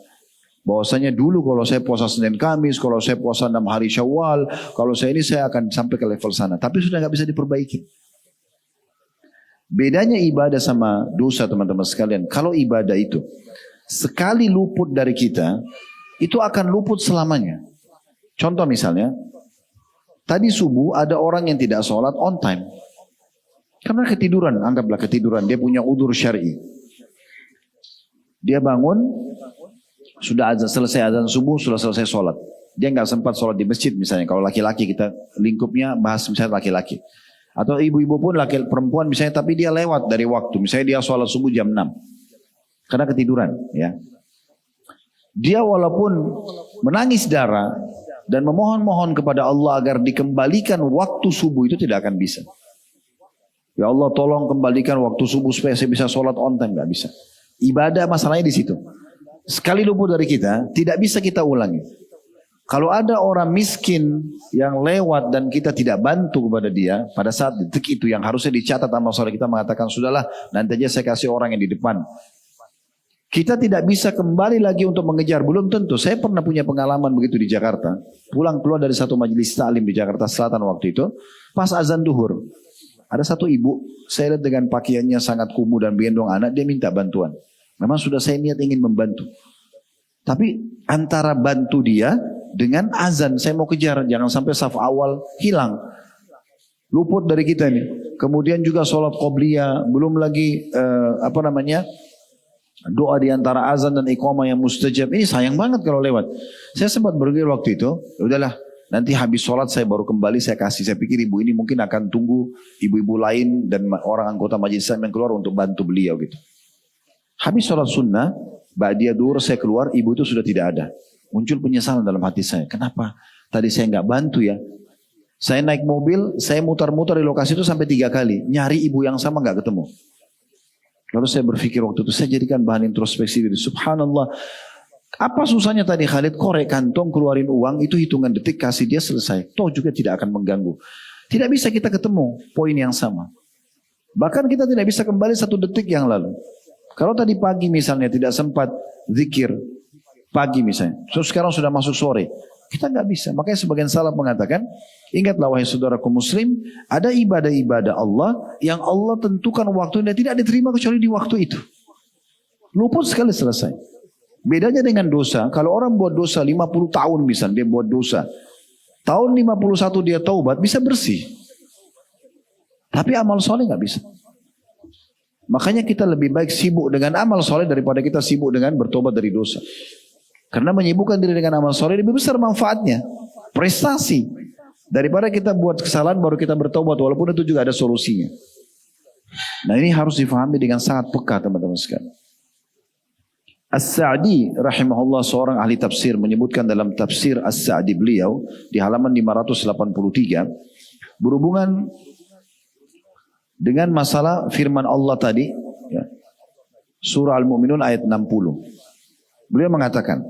Bahwasanya dulu kalau saya puasa Senin Kamis, kalau saya puasa 6 hari Syawal, kalau saya ini saya akan sampai ke level sana. Tapi sudah nggak bisa diperbaiki. Bedanya ibadah sama dosa teman-teman sekalian. Kalau ibadah itu sekali luput dari kita, itu akan luput selamanya. Contoh misalnya, tadi subuh ada orang yang tidak sholat on time. Karena ketiduran, anggaplah ketiduran, dia punya udzur syar'i. Dia bangun, sudah selesai azan subuh, sudah selesai sholat. Dia nggak sempat sholat di masjid misalnya. Kalau laki-laki kita lingkupnya bahas misalnya laki-laki. Atau ibu-ibu pun laki perempuan misalnya, tapi dia lewat dari waktu. Misalnya dia sholat subuh jam 6. Karena ketiduran. Ya. Dia walaupun menangis darah dan memohon-mohon kepada Allah agar dikembalikan waktu subuh itu tidak akan bisa. Ya Allah tolong kembalikan waktu subuh supaya saya bisa sholat on time, nggak bisa. Ibadah masalahnya di situ. Sekali luput dari kita, tidak bisa kita ulangi. Kalau ada orang miskin yang lewat dan kita tidak bantu kepada dia, pada saat detik itu yang harusnya dicatat amal soleh kita mengatakan, sudahlah nanti aja saya kasih orang yang di depan. Kita tidak bisa kembali lagi untuk mengejar, belum tentu. Saya pernah punya pengalaman begitu di Jakarta. Pulang keluar dari satu majelis ta'lim di Jakarta Selatan waktu itu, pas azan duhur. Ada satu ibu, saya lihat dengan pakaiannya sangat kumuh dan gendong anak, dia minta bantuan. Memang sudah saya niat ingin membantu. Tapi antara bantu dia dengan azan, saya mau kejar, jangan sampai saf awal hilang. Luput dari kita nih. Kemudian juga sholat qobliyah, belum lagi doa di antara azan dan iqamah yang mustajab. Ini sayang banget kalau lewat. Saya sempat berpikir waktu itu, udahlah nanti habis sholat saya baru kembali saya kasih. Saya pikir ibu ini mungkin akan tunggu ibu-ibu lain dan orang anggota majelis yang keluar untuk bantu beliau gitu. Habis sholat sunnah, ba'diyah duhur saya keluar, ibu itu sudah tidak ada. Muncul penyesalan dalam hati saya. Kenapa? Tadi saya nggak bantu ya. Saya naik mobil, saya mutar-mutar di lokasi itu sampai 3 kali. Nyari ibu yang sama nggak ketemu. Lalu saya berpikir waktu itu, saya jadikan bahan introspeksi diri. Subhanallah. Apa susahnya tadi Khalid? Korek kantong, keluarin uang, itu hitungan detik, kasih dia selesai. Toh juga tidak akan mengganggu. Tidak bisa kita ketemu poin yang sama. Bahkan kita tidak bisa kembali 1 detik yang lalu. Kalau tadi pagi misalnya tidak sempat zikir pagi misalnya, terus sekarang sudah masuk sore, kita nggak bisa. Makanya sebagian salaf mengatakan, ingatlah wahai saudaraku muslim, ada ibadah-ibadah Allah yang Allah tentukan waktu dan tidak diterima kecuali di waktu itu. Luput sekali selesai. Bedanya dengan dosa, kalau orang buat dosa 50 tahun misalnya dia buat dosa, tahun 51 dia taubat bisa bersih. Tapi amal soleh nggak bisa. Makanya kita lebih baik sibuk dengan amal soleh daripada kita sibuk dengan bertobat dari dosa. Karena menyibukkan diri dengan amal soleh lebih besar manfaatnya. Prestasi. Daripada kita buat kesalahan baru kita bertobat. Walaupun itu juga ada solusinya. Nah ini harus difahami dengan sangat peka teman-teman sekalian. As-Sa'di rahimahullah seorang ahli tafsir menyebutkan dalam tafsir As-Sa'di beliau di halaman 583 berhubungan dengan masalah firman Allah tadi ya, surah Al-Mu'minun ayat 60. Beliau mengatakan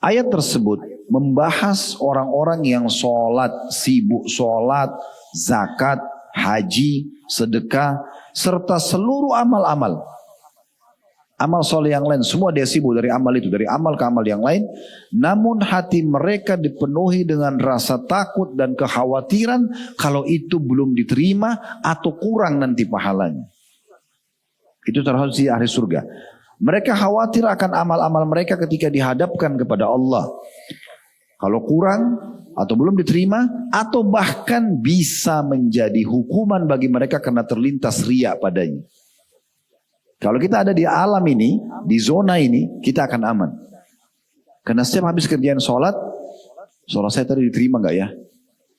ayat tersebut membahas orang-orang yang sholat, sibuk sholat, zakat, haji, sedekah serta seluruh amal-amal. Amal soleh yang lain, semua dia sibuk dari amal itu, dari amal ke amal yang lain. Namun hati mereka dipenuhi dengan rasa takut dan kekhawatiran kalau itu belum diterima atau kurang nanti pahalanya. Itu terhadap ahli surga. Mereka khawatir akan amal-amal mereka ketika dihadapkan kepada Allah. Kalau kurang atau belum diterima atau bahkan bisa menjadi hukuman bagi mereka karena terlintas riya padanya. Kalau kita ada di alam ini, di zona ini, kita akan aman. Karena setiap habis kerjaan sholat saya tadi diterima gak ya?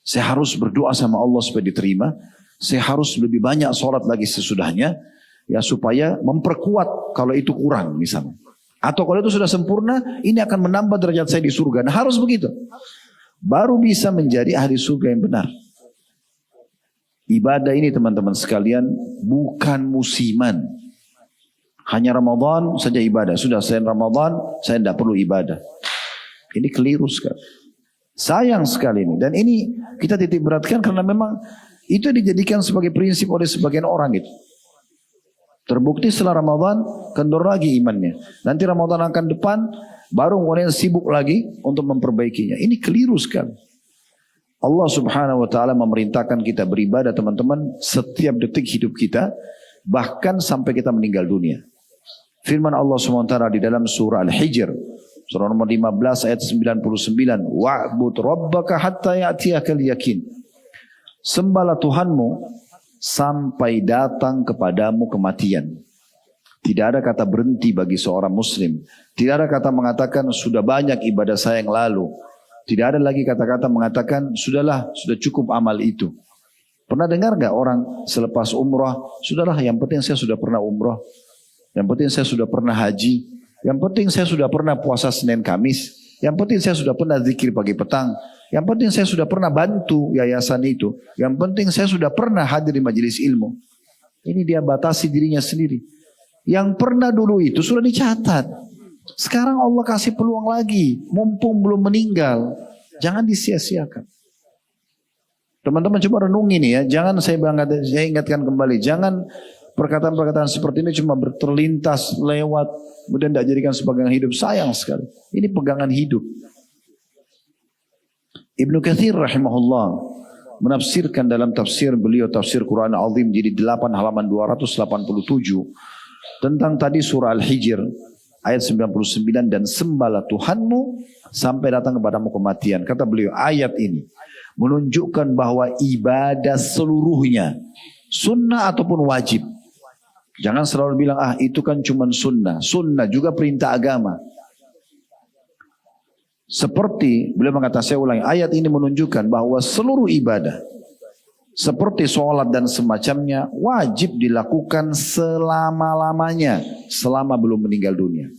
Saya harus berdoa sama Allah supaya diterima. Saya harus lebih banyak sholat lagi sesudahnya. Ya supaya memperkuat kalau itu kurang misalnya. Atau kalau itu sudah sempurna, ini akan menambah derajat saya di surga. Nah harus begitu. Baru bisa menjadi ahli surga yang benar. Ibadah ini teman-teman sekalian bukan musiman. Hanya Ramadan saja ibadah. Sudah selain Ramadan, saya tidak perlu ibadah. Ini keliru sekali. Sayang sekali ini. Dan ini kita titik beratkan karena memang itu dijadikan sebagai prinsip oleh sebagian orang itu. Terbukti setelah Ramadan, kendor lagi imannya. Nanti Ramadan akan depan, baru kemudian sibuk lagi untuk memperbaikinya. Ini keliru sekali. Allah subhanahu wa ta'ala memerintahkan kita beribadah teman-teman setiap detik hidup kita. Bahkan sampai kita meninggal dunia. Firman Allah SWT di dalam surah Al-Hijr, surah nomor 15 ayat 99, wa'bud rabbaka hatta ya'tiyakal yakin. Sembahlah Tuhanmu sampai datang kepadamu kematian. Tidak ada kata berhenti bagi seorang muslim. Tidak ada kata mengatakan sudah banyak ibadah saya yang lalu. Tidak ada lagi kata-kata mengatakan sudahlah, sudah cukup amal itu. Pernah dengar gak orang selepas umrah, sudahlah yang penting saya sudah pernah umrah. Yang penting saya sudah pernah haji. Yang penting saya sudah pernah puasa Senin Kamis. Yang penting saya sudah pernah zikir pagi petang. Yang penting saya sudah pernah bantu yayasan itu. Yang penting saya sudah pernah hadir di majelis ilmu. Ini dia batasi dirinya sendiri. Yang pernah dulu itu sudah dicatat. Sekarang Allah kasih peluang lagi. Mumpung belum meninggal. Jangan disia-siakan. Teman-teman coba renungi nih ya. Jangan saya ingatkan kembali. Jangan perkataan-perkataan seperti ini cuma terlintas, lewat. Kemudian tidak jadikan sebagai hidup. Sayang sekali. Ini pegangan hidup. Ibnu Katsir rahimahullah menafsirkan dalam tafsir beliau, tafsir Quran Azim jadi 8 halaman 287 tentang tadi surah Al-Hijr ayat 99, dan sembahlah Tuhanmu sampai datang kepadamu kematian. Kata beliau, ayat ini menunjukkan bahwa ibadah seluruhnya sunnah ataupun wajib. Jangan selalu bilang itu kan cuma sunnah. Sunnah juga perintah agama. Seperti beliau mengatakan, saya ulangi, ayat ini menunjukkan bahwa seluruh ibadah seperti sholat dan semacamnya wajib dilakukan selama-lamanya, selama belum meninggal dunia.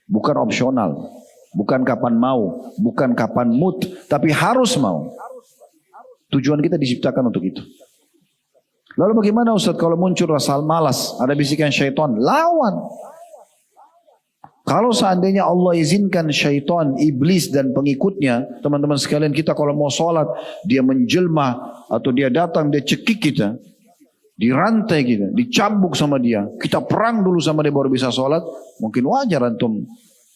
Bukan opsional, bukan kapan mau, bukan kapan mood, tapi harus mau. Tujuan kita diciptakan untuk itu. Lalu bagaimana Ustaz kalau muncul rasa malas, ada bisikan syaitan, lawan. Kalau seandainya Allah izinkan syaitan, iblis dan pengikutnya, teman-teman sekalian, kita kalau mau sholat, dia menjelma atau dia datang, dia cekik kita, dirantai kita, dicambuk sama dia, kita perang dulu sama dia baru bisa sholat, mungkin wajar antum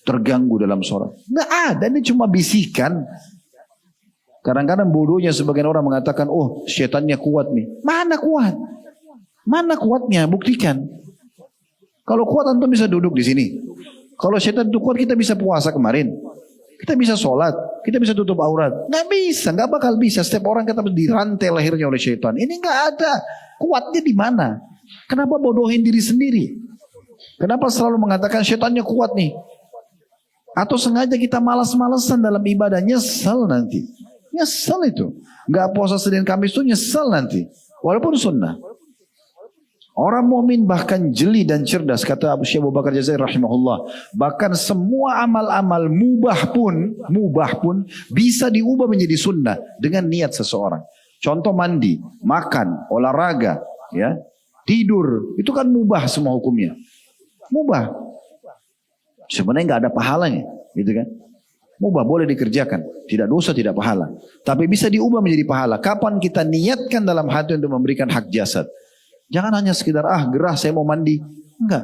terganggu dalam sholat. Nggak ada, ini cuma bisikan. Kadang-kadang bodohnya sebagian orang mengatakan, oh syaitannya kuat nih. Mana kuat? Mana kuatnya? Buktikan. Kalau kuat antum bisa duduk di sini. Kalau syaitan itu kuat, kita bisa puasa kemarin. Kita bisa sholat. Kita bisa tutup aurat. Nggak bisa, nggak bakal bisa. Setiap orang kita dirantai lahirnya oleh syaitan. Ini nggak ada. Kuatnya di mana? Kenapa bodohin diri sendiri? Kenapa selalu mengatakan syaitannya kuat nih? Atau sengaja kita malas-malasan dalam ibadah. Nyesel nanti. Nyesel itu. Nggak puasa Senin Kamis itu nyesel nanti. Walaupun sunnah. Orang mukmin bahkan jeli dan cerdas, kata Syekh Abu Bakar Jazair rahimahullah. Bahkan semua amal-amal mubah pun bisa diubah menjadi sunnah dengan niat seseorang. Contoh mandi, makan, olahraga, ya, tidur, itu kan mubah semua hukumnya. Mubah. Sebenarnya nggak ada pahalanya, gitu kan? Mubah boleh dikerjakan, tidak dosa, tidak pahala. Tapi bisa diubah menjadi pahala. Kapan kita niatkan dalam hati untuk memberikan hak jasad? Jangan hanya sekedar gerah saya mau mandi. Enggak.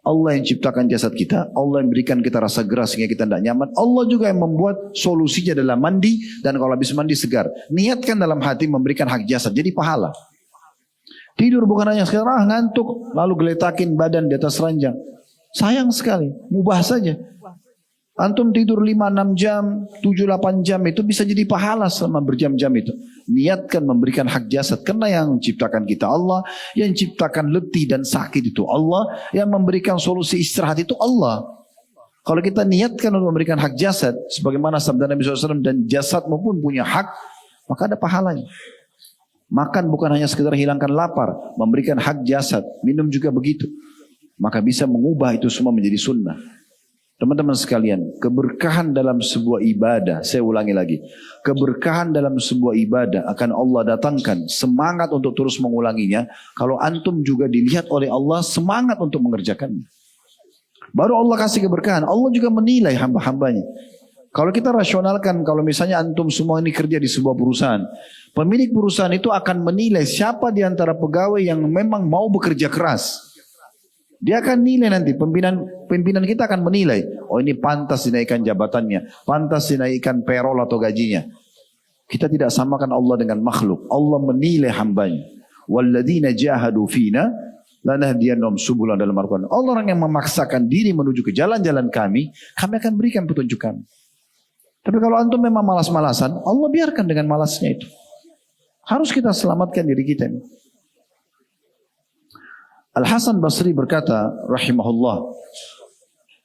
Allah yang ciptakan jasad kita. Allah yang berikan kita rasa gerah sehingga kita tidak nyaman. Allah juga yang membuat solusinya dalam mandi. Dan kalau habis mandi segar. Niatkan dalam hati memberikan hak jasad. Jadi pahala. Tidur bukan hanya sekedar ngantuk. Lalu geletakin badan di atas ranjang. Sayang sekali. Mubah saja. Antum tidur 5-6 jam, 7-8 jam itu bisa jadi pahala selama berjam-jam itu. Niatkan memberikan hak jasad. Karena yang menciptakan kita Allah. Yang menciptakan letih dan sakit itu Allah. Yang memberikan solusi istirahat itu Allah. Kalau kita niatkan untuk memberikan hak jasad. Sebagaimana sabda Nabi SAW, dan jasadmu pun punya hak. Maka ada pahalanya. Makan bukan hanya sekedar hilangkan lapar. Memberikan hak jasad. Minum juga begitu. Maka bisa mengubah itu semua menjadi sunnah. Teman-teman sekalian, keberkahan dalam sebuah ibadah, saya ulangi lagi, keberkahan dalam sebuah ibadah akan Allah datangkan semangat untuk terus mengulanginya. Kalau antum juga dilihat oleh Allah semangat untuk mengerjakannya. Baru Allah kasih keberkahan, Allah juga menilai hamba-hambanya. Kalau kita rasionalkan, kalau misalnya antum semua ini kerja di sebuah perusahaan, pemilik perusahaan itu akan menilai siapa di antara pegawai yang memang mau bekerja keras. Dia akan nilai nanti, pimpinan kita akan menilai. Oh ini pantas dinaikkan jabatannya. Pantas dinaikkan payroll atau gajinya. Kita tidak samakan Allah dengan makhluk. Allah menilai hambanya. Walladzina jahadu fina lanahdiyannahum subulan dalam Al-Quran. Allah orang yang memaksakan diri menuju ke jalan-jalan kami akan berikan petunjuk kami. Tapi kalau antum memang malas-malasan, Allah biarkan dengan malasnya itu. Harus kita selamatkan diri kita. Al-Hasan Basri berkata, rahimahullah,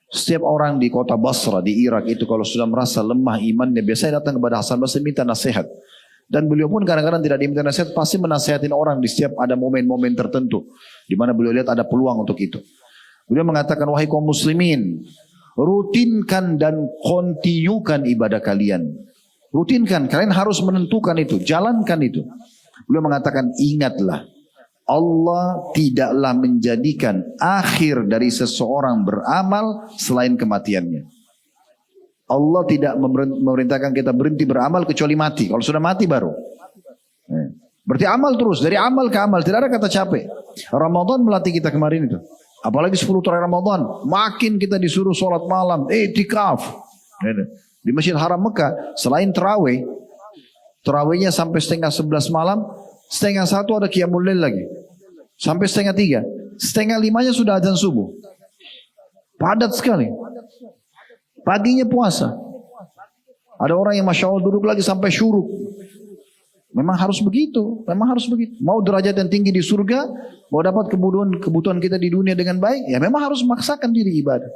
setiap orang di kota Basra, di Irak itu kalau sudah merasa lemah imannya, biasanya datang kepada Hasan Basri minta nasihat. Dan beliau pun kadang-kadang tidak diminta nasihat, pasti menasihatin orang di setiap ada momen-momen tertentu. Di mana beliau lihat ada peluang untuk itu. Beliau mengatakan, wahai kaum muslimin, rutinkan dan kontinukan ibadah kalian. Rutinkan, kalian harus menentukan itu, jalankan itu. Beliau mengatakan, ingatlah, Allah tidaklah menjadikan akhir dari seseorang beramal selain kematiannya. Allah tidak memerintahkan kita berhenti beramal kecuali mati. Kalau sudah mati baru. Berarti amal terus, dari amal ke amal, tidak ada kata capek. Ramadan melatih kita kemarin itu. Apalagi 10 terakhir Ramadan, makin kita disuruh sholat malam, i'tikaf. Di Masjid Haram Mekah, selain terawih, terawihnya sampai setengah 11 malam, setengah 1 ada qiyamul lail lagi. Sampai setengah 3, setengah 5-nya sudah azan subuh. Padat sekali. Paginya puasa. Ada orang yang Masya Allah duduk lagi sampai syuruk. Memang harus begitu. Memang harus begitu. Mau derajat yang tinggi di surga, mau dapat kebutuhan kita di dunia dengan baik, ya memang harus memaksakan diri ibadah.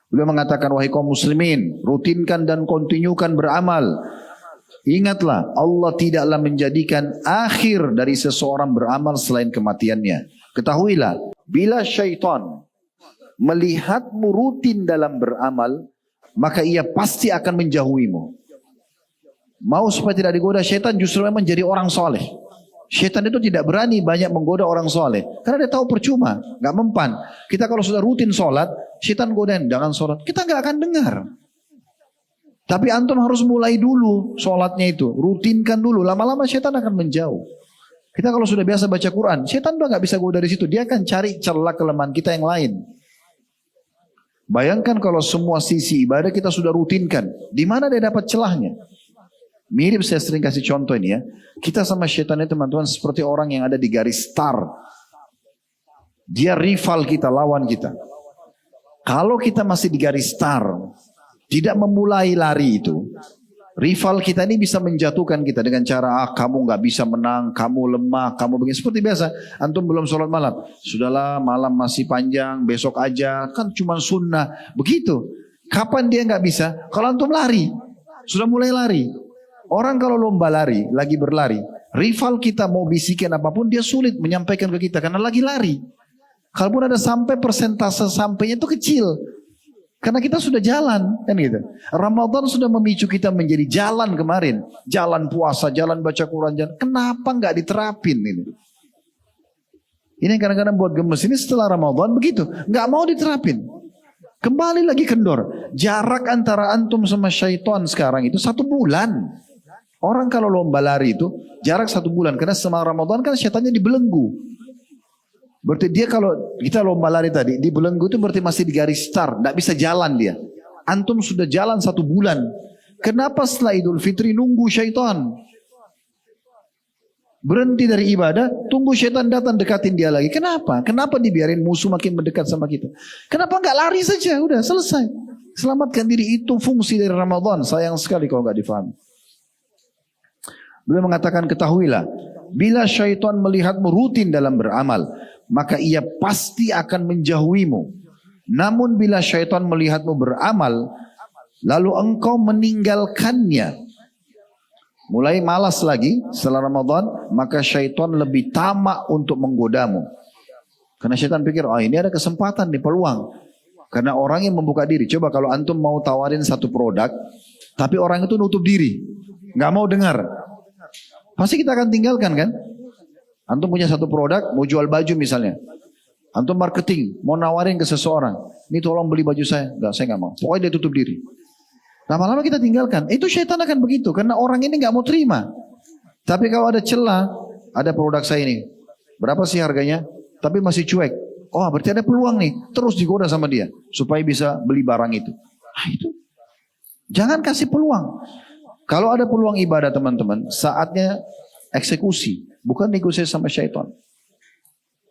Beliau mengatakan, wahai kaum muslimin, rutinkan dan kontinukan beramal. Ingatlah, Allah tidaklah menjadikan akhir dari seseorang beramal selain kematiannya. Ketahuilah, bila syaitan melihatmu rutin dalam beramal, maka ia pasti akan menjauhimu. Mau supaya tidak digoda syaitan, justru memang jadi orang soleh. Syaitan itu tidak berani banyak menggoda orang soleh, karena dia tahu percuma, nggak mempan. Kita kalau sudah rutin sholat, syaitan godain, jangan sholat, kita nggak akan dengar. Tapi antum harus mulai dulu sholatnya itu, rutinkan dulu, lama-lama syaitan akan menjauh. Kita kalau sudah biasa baca Quran, syaitan udah nggak bisa goda dari situ, dia akan cari celah kelemahan kita yang lain. Bayangkan kalau semua sisi ibadah kita sudah rutinkan, di mana dia dapat celahnya? Mirip, saya sering kasih contoh ini ya. Kita sama syaitan itu teman-teman seperti orang yang ada di garis start. Dia rival kita, lawan kita. Kalau kita masih di garis start, tidak memulai lari itu, rival kita ini bisa menjatuhkan kita dengan cara, kamu nggak bisa menang, kamu lemah, kamu begini. Seperti biasa, antum belum sholat malam. Sudahlah, malam masih panjang, besok aja, kan cuma sunnah. Begitu. Kapan dia nggak bisa? Kalau antum lari, sudah mulai lari. Orang kalau lomba lari, lagi berlari, rival kita mau bisikin apapun, dia sulit menyampaikan ke kita karena lagi lari. Kalaupun ada sampai persentase sampainya itu kecil. Karena kita sudah jalan, kan gitu. Ramadan sudah memicu kita menjadi jalan kemarin. Jalan puasa, jalan baca Quran, jalan. Kenapa nggak diterapin ini? Ini kadang-kadang buat gemes. Ini setelah Ramadan begitu, nggak mau diterapin. Kembali lagi kendor. Jarak antara antum sama syaitan sekarang itu 1 bulan. Orang kalau lomba lari itu jarak 1 bulan. Karena selama Ramadan kan syaitannya dibelenggu. Berarti dia kalau kita lomba lari tadi, dibelenggu itu berarti masih di garis start. Tidak bisa jalan dia. Antum sudah jalan 1 bulan. Kenapa setelah Idul Fitri nunggu syaitan? Berhenti dari ibadah, tunggu syaitan datang dekatin dia lagi. Kenapa? Kenapa dibiarin musuh makin mendekat sama kita? Kenapa nggak lari saja? Udah selesai. Selamatkan diri, itu fungsi dari Ramadan. Sayang sekali kalau nggak difahami. Beliau mengatakan, ketahuilah, bila syaitan melihatmu rutin dalam beramal, maka ia pasti akan menjauhimu. Namun bila syaitan melihatmu beramal, lalu engkau meninggalkannya, mulai malas lagi setelah Ramadan, maka syaitan lebih tamak untuk menggodamu. Karena syaitan pikir, oh ini ada kesempatan nih, peluang. Karena orang yang membuka diri. Coba kalau antum mau tawarin satu produk, tapi orang itu nutup diri, nggak mau dengar. Pasti kita akan tinggalkan kan? Antum punya satu produk, mau jual baju misalnya. Antum marketing, mau nawarin ke seseorang. Ini tolong beli baju saya. Enggak, saya nggak mau. Pokoknya dia tutup diri. Lama-lama kita tinggalkan. Itu syaitan akan begitu. Karena orang ini nggak mau terima. Tapi kalau ada celah, ada produk saya ini. Berapa sih harganya? Tapi masih cuek. Oh berarti ada peluang nih. Terus digoda sama dia. Supaya bisa beli barang itu. Nah itu. Jangan kasih peluang. Kalau ada peluang ibadah teman-teman, saatnya eksekusi, bukan negosiasi sama syaitan.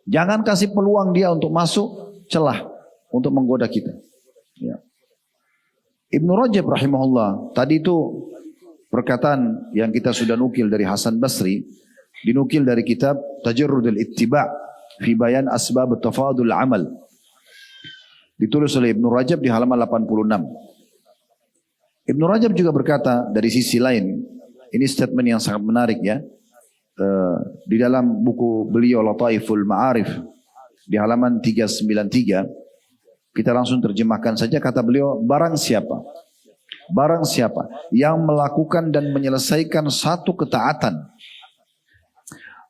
Jangan kasih peluang dia untuk masuk celah, untuk menggoda kita. Ya. Ibnu Rajab rahimahullah, tadi itu perkataan yang kita sudah nukil dari Hasan Basri, dinukil dari kitab Tajarrudul Ittiba' fi Bayan Asbab Tafadul Amal. Ditulis oleh Ibnu Rajab di halaman 86. Ibnu Rajab juga berkata dari sisi lain, ini statement yang sangat menarik ya, di dalam buku beliau Lataiful Ma'arif di halaman 393, Kita langsung terjemahkan saja, kata beliau, barang siapa yang melakukan dan menyelesaikan satu ketaatan,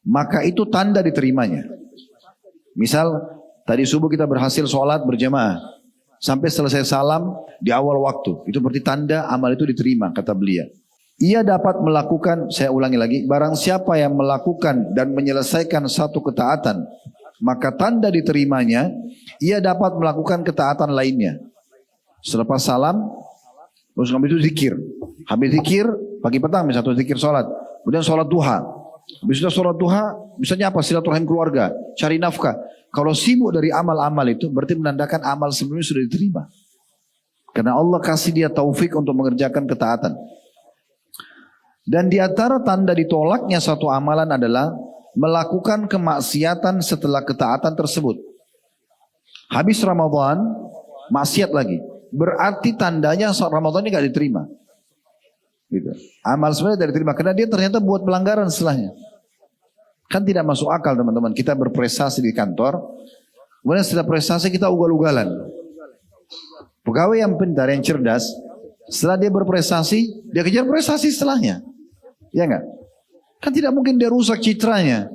maka itu tanda diterimanya. Misal, tadi subuh kita berhasil sholat berjamaah, sampai selesai salam di awal waktu, itu berarti tanda amal itu diterima, kata beliau. Ia dapat melakukan, saya ulangi lagi, barang siapa yang melakukan dan menyelesaikan satu ketaatan, maka tanda diterimanya, ia dapat melakukan ketaatan lainnya. Selepas salam, terus habis itu zikir. Habis zikir, pagi petang misalnya satu zikir sholat. Kemudian sholat duha. Habis itu sholat duha, misalnya apa? Silaturahim keluarga, cari nafkah. Kalau sibuk dari amal-amal itu, berarti menandakan amal sebelumnya sudah diterima. Karena Allah kasih dia taufik untuk mengerjakan ketaatan. Dan di antara tanda ditolaknya satu amalan adalah melakukan kemaksiatan setelah ketaatan tersebut. Habis Ramadan, maksiat lagi. Berarti tandanya Ramadan ini gak diterima. Gitu. Amal sebenarnya tidak diterima karena dia ternyata buat pelanggaran setelahnya. Kan tidak masuk akal teman-teman. Kita berprestasi di kantor, kemudian setelah prestasi kita ugal-ugalan. Pegawai yang pintar, yang cerdas, setelah dia berprestasi, dia kejar prestasi setelahnya. Ya enggak? Kan tidak mungkin dia rusak citranya.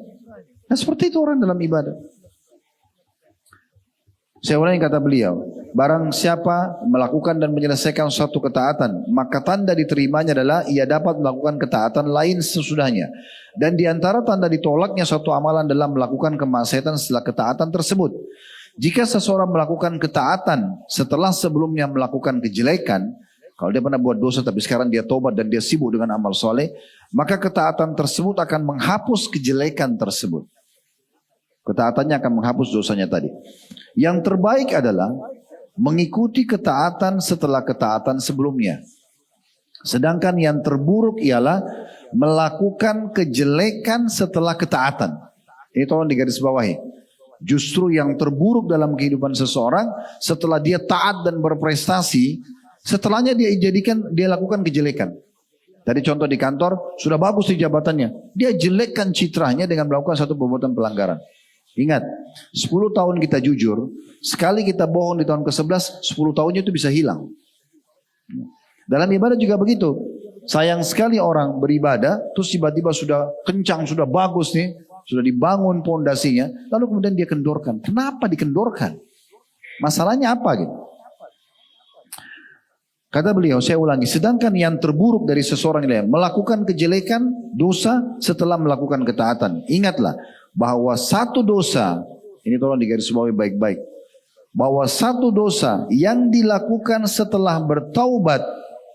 Nah seperti itu orang dalam ibadah. Saya ulangi kata beliau, barang siapa melakukan dan menyelesaikan suatu ketaatan, maka tanda diterimanya adalah ia dapat melakukan ketaatan lain sesudahnya. Dan di antara tanda ditolaknya suatu amalan adalah melakukan kemaksiatan setelah ketaatan tersebut. Jika seseorang melakukan ketaatan setelah sebelumnya melakukan kejelekan, kalau dia pernah buat dosa tapi sekarang dia tobat dan dia sibuk dengan amal soleh, maka ketaatan tersebut akan menghapus kejelekan tersebut. Ketaatannya akan menghapus dosanya tadi. Yang terbaik adalah mengikuti ketaatan setelah ketaatan sebelumnya. Sedangkan yang terburuk ialah melakukan kejelekan setelah ketaatan. Ini tolong digarisbawahi. Justru yang terburuk dalam kehidupan seseorang setelah dia taat dan berprestasi, setelahnya dia lakukan kejelekan. Tadi contoh di kantor, sudah bagus di jabatannya. Dia jelekkan citranya dengan melakukan satu perbuatan pelanggaran. Ingat, 10 tahun kita jujur, sekali kita bohong di tahun ke-11, 10 tahunnya itu bisa hilang. Dalam ibadah juga begitu. Sayang sekali orang beribadah, terus tiba-tiba sudah kencang, sudah bagus nih, sudah dibangun pondasinya, lalu kemudian dia kendorkan. Kenapa dikendorkan? Masalahnya apa gitu? Kata beliau, saya ulangi, sedangkan yang terburuk dari seseorang ini melakukan kejelekan, dosa setelah melakukan ketaatan. Ingatlah bahwa satu dosa, ini tolong digarisbawahi baik-baik, bahwa satu dosa yang dilakukan setelah bertaubat,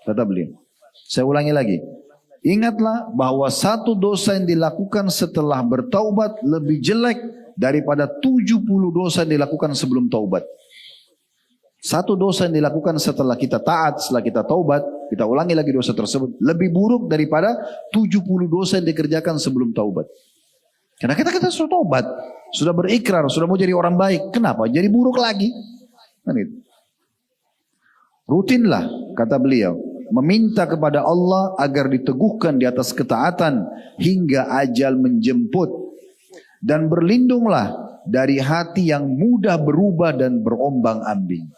kata beliau. Saya ulangi lagi, ingatlah bahwa satu dosa yang dilakukan setelah bertaubat lebih jelek daripada 70 dosa yang dilakukan sebelum taubat. Satu dosa yang dilakukan setelah kita taat, setelah kita taubat, kita ulangi lagi dosa tersebut, lebih buruk daripada 70 dosa yang dikerjakan sebelum taubat. Karena kita sudah taubat, sudah berikrar, sudah mau jadi orang baik. Kenapa? Jadi buruk lagi. Kan itu. Rutinlah, kata beliau, meminta kepada Allah agar diteguhkan di atas ketaatan hingga ajal menjemput. Dan berlindunglah dari hati yang mudah berubah dan berombang-ambing.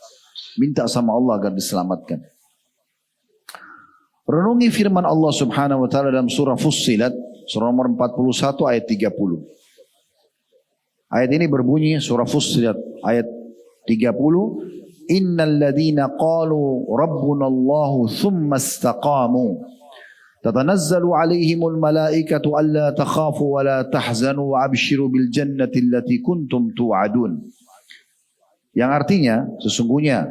Minta sama Allah agar diselamatkan. Renungi firman Allah Subhanahu wa taala dalam surah Fussilat, surah nomor 41 ayat 30. Ayat ini berbunyi, surah Fussilat ayat 30, innal ladzina qalu rabbuna Allahu tsumma istaqamu tatanazzalu alaihimul malaikatu alla takhafu wa la tahzanu wa abshiru bil jannati allati kuntum tu'adun. Yang artinya sesungguhnya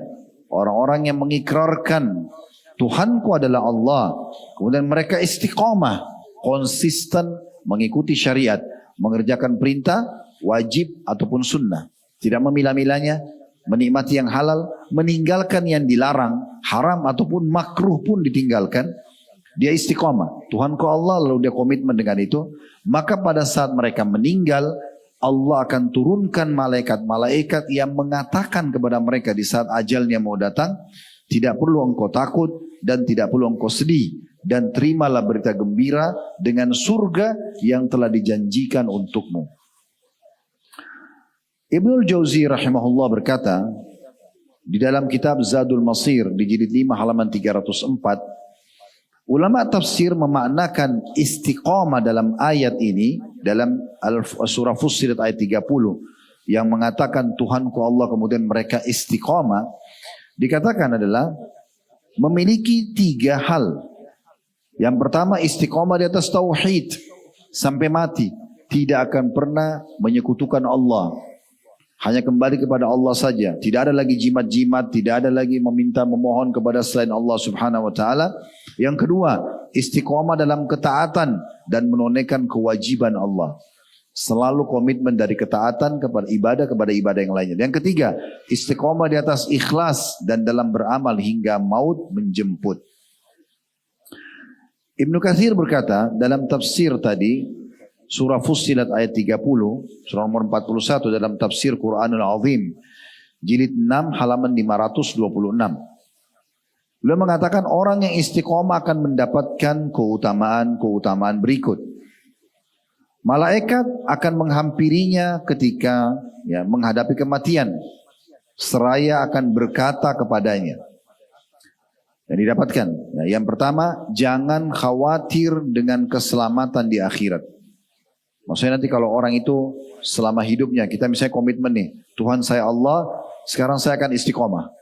orang-orang yang mengikrarkan Tuhanku adalah Allah, kemudian mereka istiqamah, konsisten mengikuti syariat, mengerjakan perintah, wajib ataupun sunnah, tidak memilah-milahnya, menikmati yang halal, meninggalkan yang dilarang, haram ataupun makruh pun ditinggalkan. Dia istiqamah, Tuhanku Allah, lalu dia komitmen dengan itu. Maka pada saat mereka meninggal, Allah akan turunkan malaikat-malaikat yang mengatakan kepada mereka di saat ajalnya mau datang, tidak perlu engkau takut dan tidak perlu engkau sedih, dan terimalah berita gembira dengan surga yang telah dijanjikan untukmu. Ibnul Jauzi rahimahullah berkata, Di dalam kitab Zadul Masir di jilid 5 halaman 304, ulama tafsir memaknakan istiqamah dalam ayat ini, dalam surah Fussilat ayat 30, yang mengatakan Tuhanku Allah kemudian mereka istiqamah, dikatakan adalah memiliki 3 hal. Yang pertama, istiqamah di atas tauhid sampai mati, tidak akan pernah menyekutukan Allah, hanya kembali kepada Allah saja, tidak ada lagi jimat-jimat, tidak ada lagi memohon kepada selain Allah Subhanahu wa taala. Yang kedua, istiqamah dalam ketaatan dan menunaikan kewajiban Allah, selalu komitmen dari ketaatan kepada ibadah yang lainnya. Yang ketiga, istiqamah di atas ikhlas dan dalam beramal hingga maut menjemput. Ibnu Katsir berkata dalam tafsir tadi, surah Fussilat ayat 30, surah nomor 41 dalam tafsir Quranul Azim, jilid 6 halaman 526. Beliau mengatakan orang yang istiqomah akan mendapatkan keutamaan berikut. Malaikat akan menghampirinya ketika menghadapi kematian, seraya akan berkata kepadanya. Yang didapatkan, yang pertama, jangan khawatir dengan keselamatan di akhirat. Maksudnya nanti kalau orang itu selama hidupnya, kita misalnya komitmen nih, Tuhan saya Allah, sekarang saya akan istiqomah.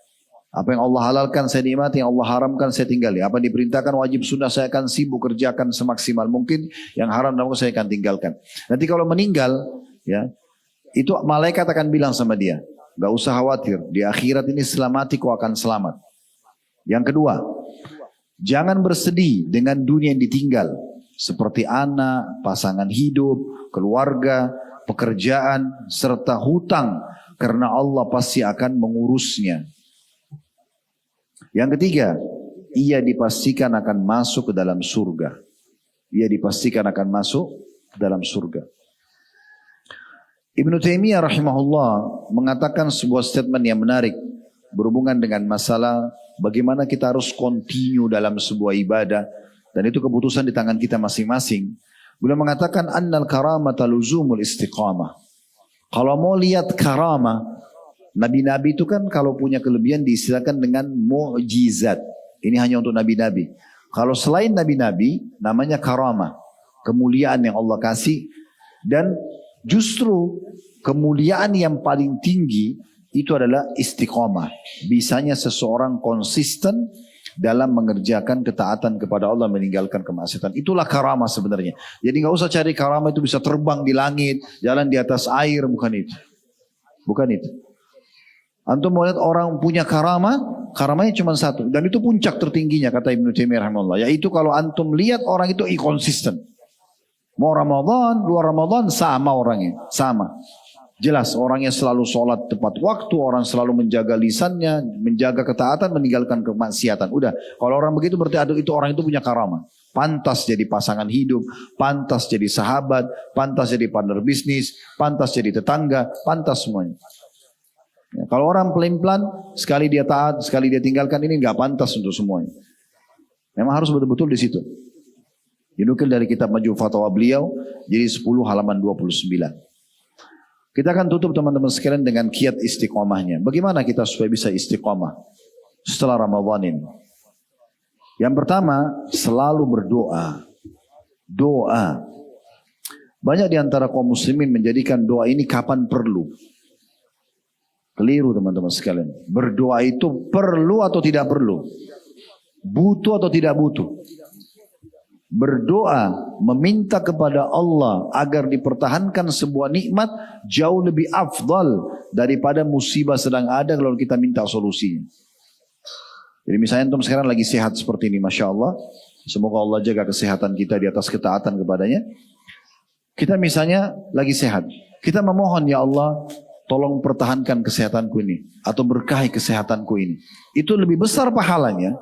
Apa yang Allah halalkan saya nikmati, yang Allah haramkan saya tinggali. Apa yang diperintahkan wajib sunnah saya akan sibuk kerjakan semaksimal mungkin, yang haram dan saya akan tinggalkan. Nanti kalau meninggal, itu malaikat akan bilang sama dia, gak usah khawatir, di akhirat ini selamati kau akan selamat. Yang kedua, jangan bersedih dengan dunia yang ditinggal, seperti anak, pasangan hidup, keluarga, pekerjaan, serta hutang, karena Allah pasti akan mengurusnya. Yang ketiga, ia dipastikan akan masuk ke dalam surga. Ia dipastikan akan masuk ke dalam surga. Ibnu Taimiyah rahimahullah mengatakan sebuah statement yang menarik berhubungan dengan masalah bagaimana kita harus continue dalam sebuah ibadah, dan itu keputusan di tangan kita masing-masing. Beliau mengatakan annal karamata luzumul istiqamah. Kalau mau lihat karamah, nabi-nabi itu kan kalau punya kelebihan diistilahkan dengan mu'jizat. Ini hanya untuk nabi-nabi. Kalau selain nabi-nabi namanya karamah, kemuliaan yang Allah kasih. Dan justru kemuliaan yang paling tinggi itu adalah istiqamah. Bisanya seseorang konsisten dalam mengerjakan ketaatan kepada Allah, meninggalkan kemaksiatan. Itulah karamah sebenarnya. Jadi nggak usah cari karamah itu bisa terbang di langit, jalan di atas air, bukan itu. Bukan itu. Antum mau lihat orang punya karamah, karamahnya cuma satu. Dan itu puncak tertingginya kata Ibnu Taimiyah rahimahullah. Yaitu kalau antum lihat orang itu konsisten. Mau Ramadan, luar Ramadan sama orangnya, sama. Jelas orangnya selalu sholat tepat waktu, orang selalu menjaga lisannya, menjaga ketaatan, meninggalkan kemaksiatan. Udah, kalau orang begitu berarti itu orang itu punya karamah. Pantas jadi pasangan hidup, pantas jadi sahabat, pantas jadi partner bisnis, pantas jadi tetangga, pantas semuanya. Ya, kalau orang pelan-pelan, sekali dia taat, sekali dia tinggalkan, ini nggak pantas untuk semuanya. Memang harus betul-betul di situ. Dinukil dari kitab Majmu' Fatwa beliau, jadi 10 halaman 29. Kita akan tutup teman-teman sekalian dengan kiat istiqomahnya. Bagaimana kita supaya bisa istiqomah setelah Ramadan ini? Yang pertama, selalu berdoa. Doa. Banyak di antara kaum muslimin menjadikan doa ini kapan perlu. Keliru teman-teman sekalian. Berdoa itu perlu atau tidak perlu? Butuh atau tidak butuh? Berdoa, meminta kepada Allah agar dipertahankan sebuah nikmat jauh lebih afdal daripada musibah sedang ada kalau kita minta solusinya. Jadi misalnya antum sekarang lagi sehat seperti ini, Masya Allah. Semoga Allah jaga kesehatan kita di atas ketaatan kepadanya. Kita misalnya lagi sehat. Kita memohon, ya Allah, tolong pertahankan kesehatanku ini. Atau berkahi kesehatanku ini. Itu lebih besar pahalanya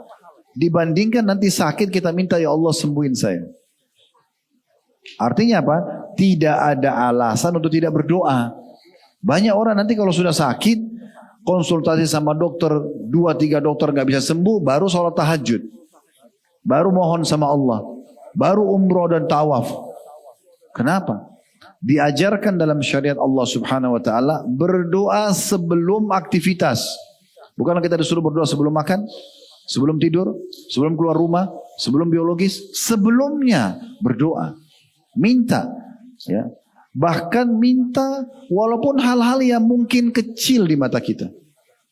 dibandingkan nanti sakit kita minta, ya Allah sembuhin saya. Artinya apa? Tidak ada alasan untuk tidak berdoa. Banyak orang nanti kalau sudah sakit, konsultasi sama dokter, 2-3 dokter gak bisa sembuh, baru sholat tahajud. Baru mohon sama Allah. Baru umroh dan tawaf. Kenapa? Diajarkan dalam syariat Allah subhanahu wa ta'ala, berdoa sebelum aktivitas. Bukankah kita disuruh berdoa sebelum makan, sebelum tidur, sebelum keluar rumah, sebelum biologis, sebelumnya berdoa, minta, ya. Bahkan minta walaupun hal-hal yang mungkin kecil di mata kita.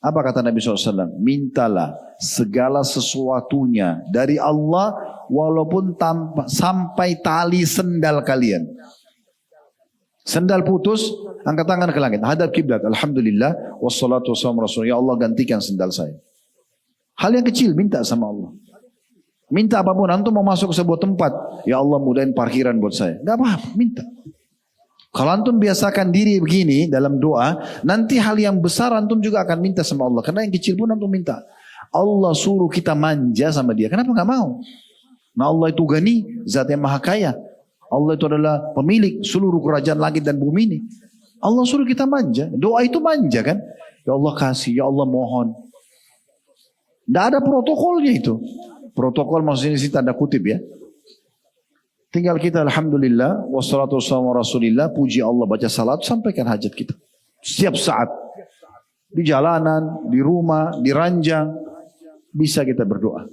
Apa kata Nabi SAW? Mintalah segala sesuatunya dari Allah walaupun sampai tali sendal kalian. Sendal putus, angkat tangan ke langit, hadap kiblat. Alhamdulillah, wassalatu wassalamu rasulullah. Ya Allah, gantikan sendal saya. Hal yang kecil, minta sama Allah. Minta apapun, antum mau masuk ke sebuah tempat, ya Allah mudahin parkiran buat saya. Gak apa-apa, minta. Kalau antum biasakan diri begini dalam doa, nanti hal yang besar antum juga akan minta sama Allah. Karena yang kecil pun antum minta. Allah suruh kita manja sama dia, kenapa gak mau? Nah Allah itu gani, zat yang maha kaya. Allah itu adalah pemilik seluruh kerajaan langit dan bumi ini. Allah suruh kita manja. Doa itu manja kan? Ya Allah kasih, ya Allah mohon. Tidak ada protokolnya itu. Protokol maksudnya sih tanda kutip ya. Tinggal kita alhamdulillah, wassalatu wassalamu rasulillah, puji Allah, baca salat, sampaikan hajat kita. Setiap saat. Di jalanan, di rumah, di ranjang, bisa kita berdoa.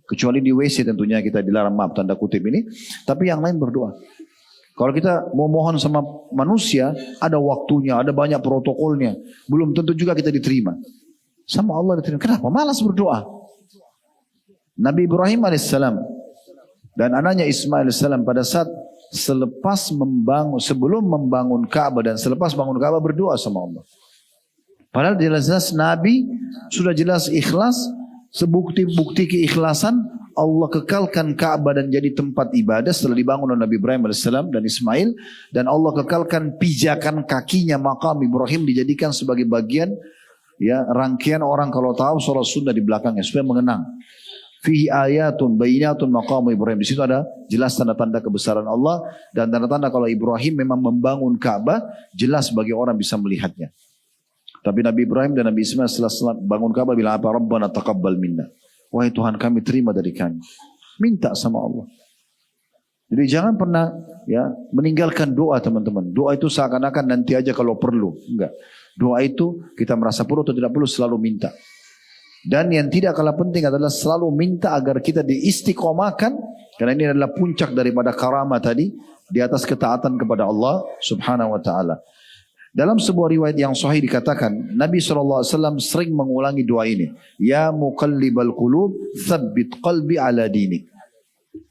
Kecuali di WC tentunya kita dilarang, maaf tanda kutip ini. Tapi yang lain berdoa. Kalau kita mau mohon sama manusia, ada waktunya, ada banyak protokolnya. Belum tentu juga kita diterima. Sama Allah diterima. Kenapa? Malas berdoa. Nabi Ibrahim alaihissalam dan anaknya Ismail alaihissalam pada saat sebelum membangun Ka'bah dan selepas bangun Ka'bah berdoa sama Allah. Padahal jelas-jelas Nabi sudah jelas ikhlas. Sebukti-bukti keikhlasan Allah kekalkan Ka'bah dan jadi tempat ibadah setelah dibangun oleh Nabi Ibrahim AS dan Ismail, dan Allah kekalkan pijakan kakinya makam Ibrahim dijadikan sebagai bagian ya rangkaian orang kalau tahu sholat sunnah di belakangnya supaya mengenang. Fihi ayatun bayinatun maqam Ibrahim. Di situ ada jelas tanda-tanda kebesaran Allah dan tanda-tanda kalau Ibrahim memang membangun Ka'bah, jelas bagi orang bisa melihatnya. Tapi Nabi Ibrahim dan Nabi Ismail setelah bangun Ka'bah bilang apa? Rabbana taqabbal minna. Wahai Tuhan kami, terima dari kami. Minta sama Allah. Jadi jangan pernah ya meninggalkan doa teman-teman. Doa itu seakan-akan nanti aja kalau perlu. Enggak. Doa itu kita merasa perlu atau tidak perlu selalu minta. Dan yang tidak kalah penting adalah selalu minta agar kita diistiqomahkan. Karena ini adalah puncak daripada karamah tadi. Di atas ketaatan kepada Allah subhanahu wa ta'ala. Dalam sebuah riwayat yang sahih dikatakan Nabi SAW sering mengulangi doa ini. Ya muqallibal qulub tsabbit qalbi ala dinik.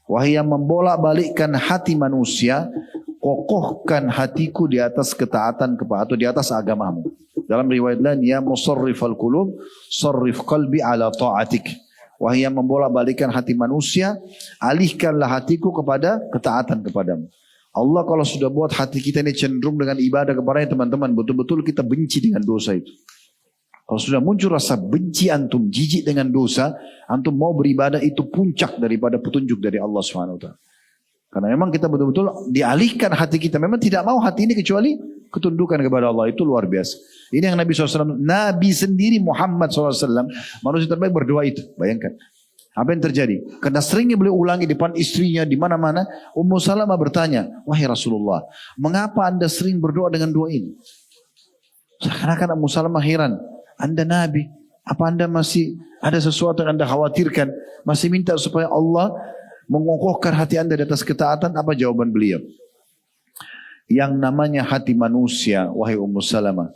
Wahai yang membolak-balikkan hati manusia, kokohkan hatiku di atas ketaatan kepada atau di atas agamamu. Dalam riwayat lain, ya musarrifal qulub sarrif qalbi ala ta'atik. Wahai yang membolak-balikkan hati manusia, alihkanlah hatiku kepada ketaatan kepadamu. Allah kalau sudah buat hati kita ini cenderung dengan ibadah kepadanya teman-teman, betul-betul kita benci dengan dosa itu. Kalau sudah muncul rasa benci antum, jijik dengan dosa, antum mau beribadah itu puncak daripada petunjuk dari Allah SWT. Karena memang kita betul-betul dialihkan hati kita. Memang tidak mau hati ini kecuali ketundukan kepada Allah. Itu luar biasa. Ini yang Nabi SAW, Nabi sendiri Muhammad SAW, manusia terbaik berdoa itu. Bayangkan. Apa yang terjadi? Karena seringnya beliau ulangi depan istrinya di mana-mana. Ummu Salamah bertanya, wahai Rasulullah, mengapa anda sering berdoa dengan doa ini? Seakan-akan Ummu Salamah heran. Anda Nabi, apa anda masih ada sesuatu yang anda khawatirkan? Masih minta supaya Allah mengokohkan hati anda di atas ketaatan? Apa jawaban beliau? Yang namanya hati manusia, wahai Ummu Salamah,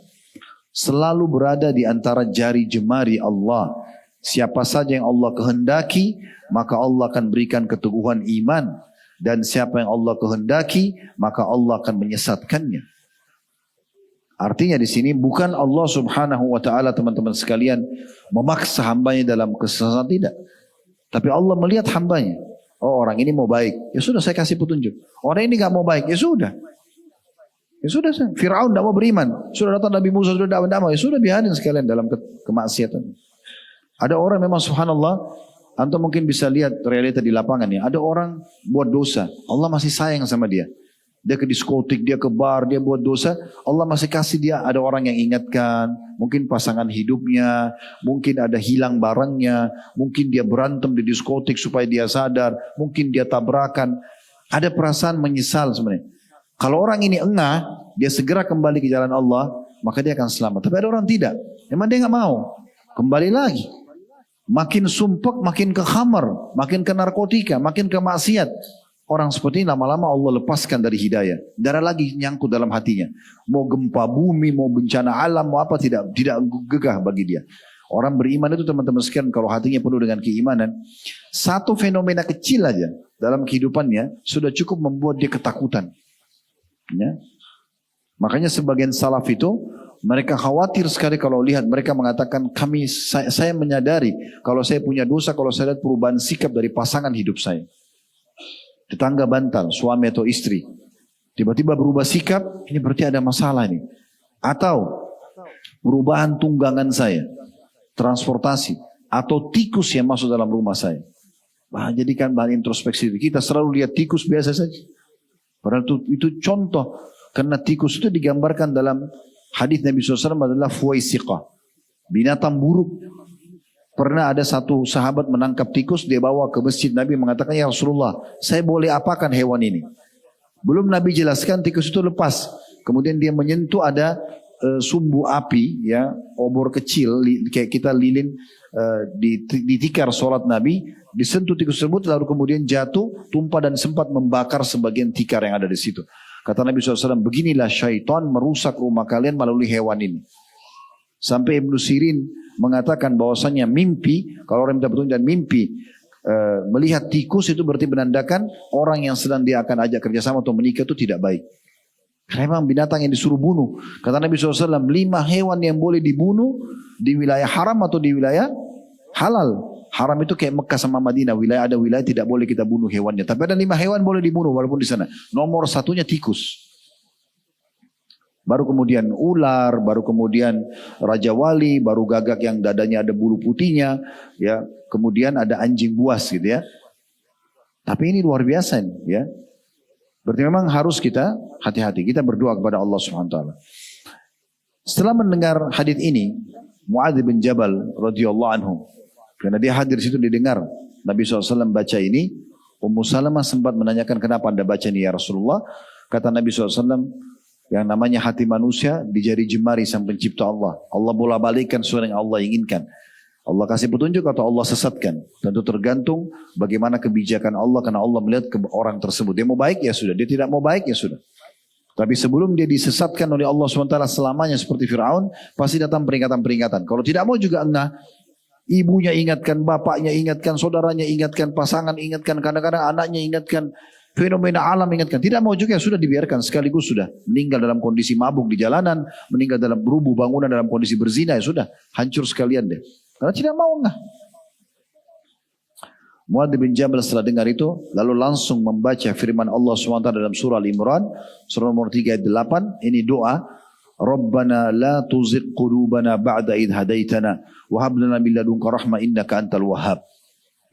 selalu berada di antara jari jemari Allah. Siapa saja yang Allah kehendaki, maka Allah akan berikan keteguhan iman. Dan siapa yang Allah kehendaki, maka Allah akan menyesatkannya. Artinya di sini bukan Allah subhanahu wa ta'ala teman-teman sekalian memaksa hambanya dalam kesesatan, tidak. Tapi Allah melihat hambanya. Oh orang ini mau baik, ya sudah saya kasih petunjuk. Orang ini gak mau baik, ya sudah. Ya sudah, Fir'aun tidak mau beriman. Sudah datang Nabi Musa, sudah dakwah, ya sudah biarin sekalian dalam kemaksiatan. Ada orang memang subhanallah, antum mungkin bisa lihat realita di lapangan ya. Ada orang buat dosa, Allah masih sayang sama dia. Dia ke diskotik, dia ke bar, dia buat dosa, Allah masih kasih dia, ada orang yang ingatkan, mungkin pasangan hidupnya, mungkin ada hilang barangnya, mungkin dia berantem di diskotik supaya dia sadar, mungkin dia tabrakan. Ada perasaan menyesal sebenarnya. Kalau orang ini engah, dia segera kembali ke jalan Allah, maka dia akan selamat. Tapi ada orang tidak, memang dia nggak mau. Kembali lagi, makin sumpek, makin ke khamar, makin ke narkotika, makin ke maksiat. Orang seperti ini lama-lama Allah lepaskan dari hidayah. Darah lagi nyangkut dalam hatinya. Mau gempa bumi, mau bencana alam, mau apa tidak gegah bagi dia. Orang beriman itu teman-teman sekalian, kalau hatinya penuh dengan keimanan, satu fenomena kecil aja dalam kehidupannya sudah cukup membuat dia ketakutan. Ya. Makanya sebagian salaf itu mereka khawatir sekali kalau lihat mereka mengatakan saya menyadari kalau saya punya dosa kalau saya lihat perubahan sikap dari pasangan hidup saya. Tetangga bantal, suami atau istri. Tiba-tiba berubah sikap, ini berarti ada masalah nih. Atau perubahan tunggangan saya, transportasi, atau tikus yang masuk dalam rumah saya. Jadikan bahan introspeksi. Kita selalu lihat tikus biasa saja. Padahal itu contoh. Karena tikus itu digambarkan dalam hadis Nabi SAW adalah fuwaisiqah. Binatang buruk. Pernah ada satu sahabat menangkap tikus, dia bawa ke masjid Nabi mengatakan, ya Rasulullah, saya boleh apakan hewan ini? Belum Nabi jelaskan, tikus itu lepas. Kemudian dia menyentuh ada sumbu api, ya obor kecil, kayak kita lilin di tikar sholat Nabi, disentuh tikus tersebut, lalu kemudian jatuh, tumpah dan sempat membakar sebagian tikar yang ada di situ. Kata Nabi SAW, beginilah syaitan merusak rumah kalian melalui hewan ini. Sampai Ibnu Sirin mengatakan bahwasanya mimpi, kalau orang minta petunjuk dan mimpi melihat tikus itu berarti menandakan orang yang sedang dia akan ajak kerjasama atau menikah itu tidak baik. Karena memang binatang yang disuruh bunuh. Kata Nabi SAW, 5 hewan yang boleh dibunuh di wilayah haram atau di wilayah halal. Haram itu kayak Mekah sama Madinah, ada wilayah tidak boleh kita bunuh hewannya. Tapi ada 5 hewan boleh dibunuh walaupun di sana. Nomor satunya tikus. Baru kemudian ular, baru kemudian raja wali, baru gagak yang dadanya ada bulu putihnya, ya. Kemudian ada anjing buas gitu ya. Tapi ini luar biasa ya. Berarti memang harus kita hati-hati. Kita berdoa kepada Allah Subhanahu wa taala. Setelah mendengar hadis ini, Muadz bin Jabal radhiyallahu anhu, karena dia hadir situ didengar Nabi SAW baca ini, Ummu Salamah sempat menanyakan kenapa anda baca ini ya Rasulullah. Kata Nabi SAW, yang namanya hati manusia di jari jemari sang pencipta Allah. Allah bola-balikkan sesuai yang Allah inginkan. Allah kasih petunjuk atau Allah sesatkan. Tentu tergantung bagaimana kebijakan Allah. Karena Allah melihat ke orang tersebut. Dia mau baik ya sudah. Dia tidak mau baik ya sudah. Tapi sebelum dia disesatkan oleh Allah SWT selamanya seperti Fir'aun. Pasti datang peringatan-peringatan. Kalau tidak mau juga enggak. Ibunya ingatkan, bapaknya ingatkan, saudaranya ingatkan, pasangan ingatkan. Kadang-kadang anaknya ingatkan. Fenomena alam ingatkan. Tidak mau juga, sudah dibiarkan sekaligus sudah. Meninggal dalam kondisi mabuk di jalanan. Meninggal dalam berubuh bangunan dalam kondisi berzina. Ya sudah. Hancur sekalian deh. Karena tidak mau enggak. Muadz bin Jabal setelah dengar itu. Lalu langsung membaca firman Allah SWT dalam surah Al-Imran. Surah nomor 3 ayat 8. Ini doa. Rabbana la tuzigh qulubana ba'da idh hadaitana. Wa hab lana min ladunka rahmah innaka antal wahhab.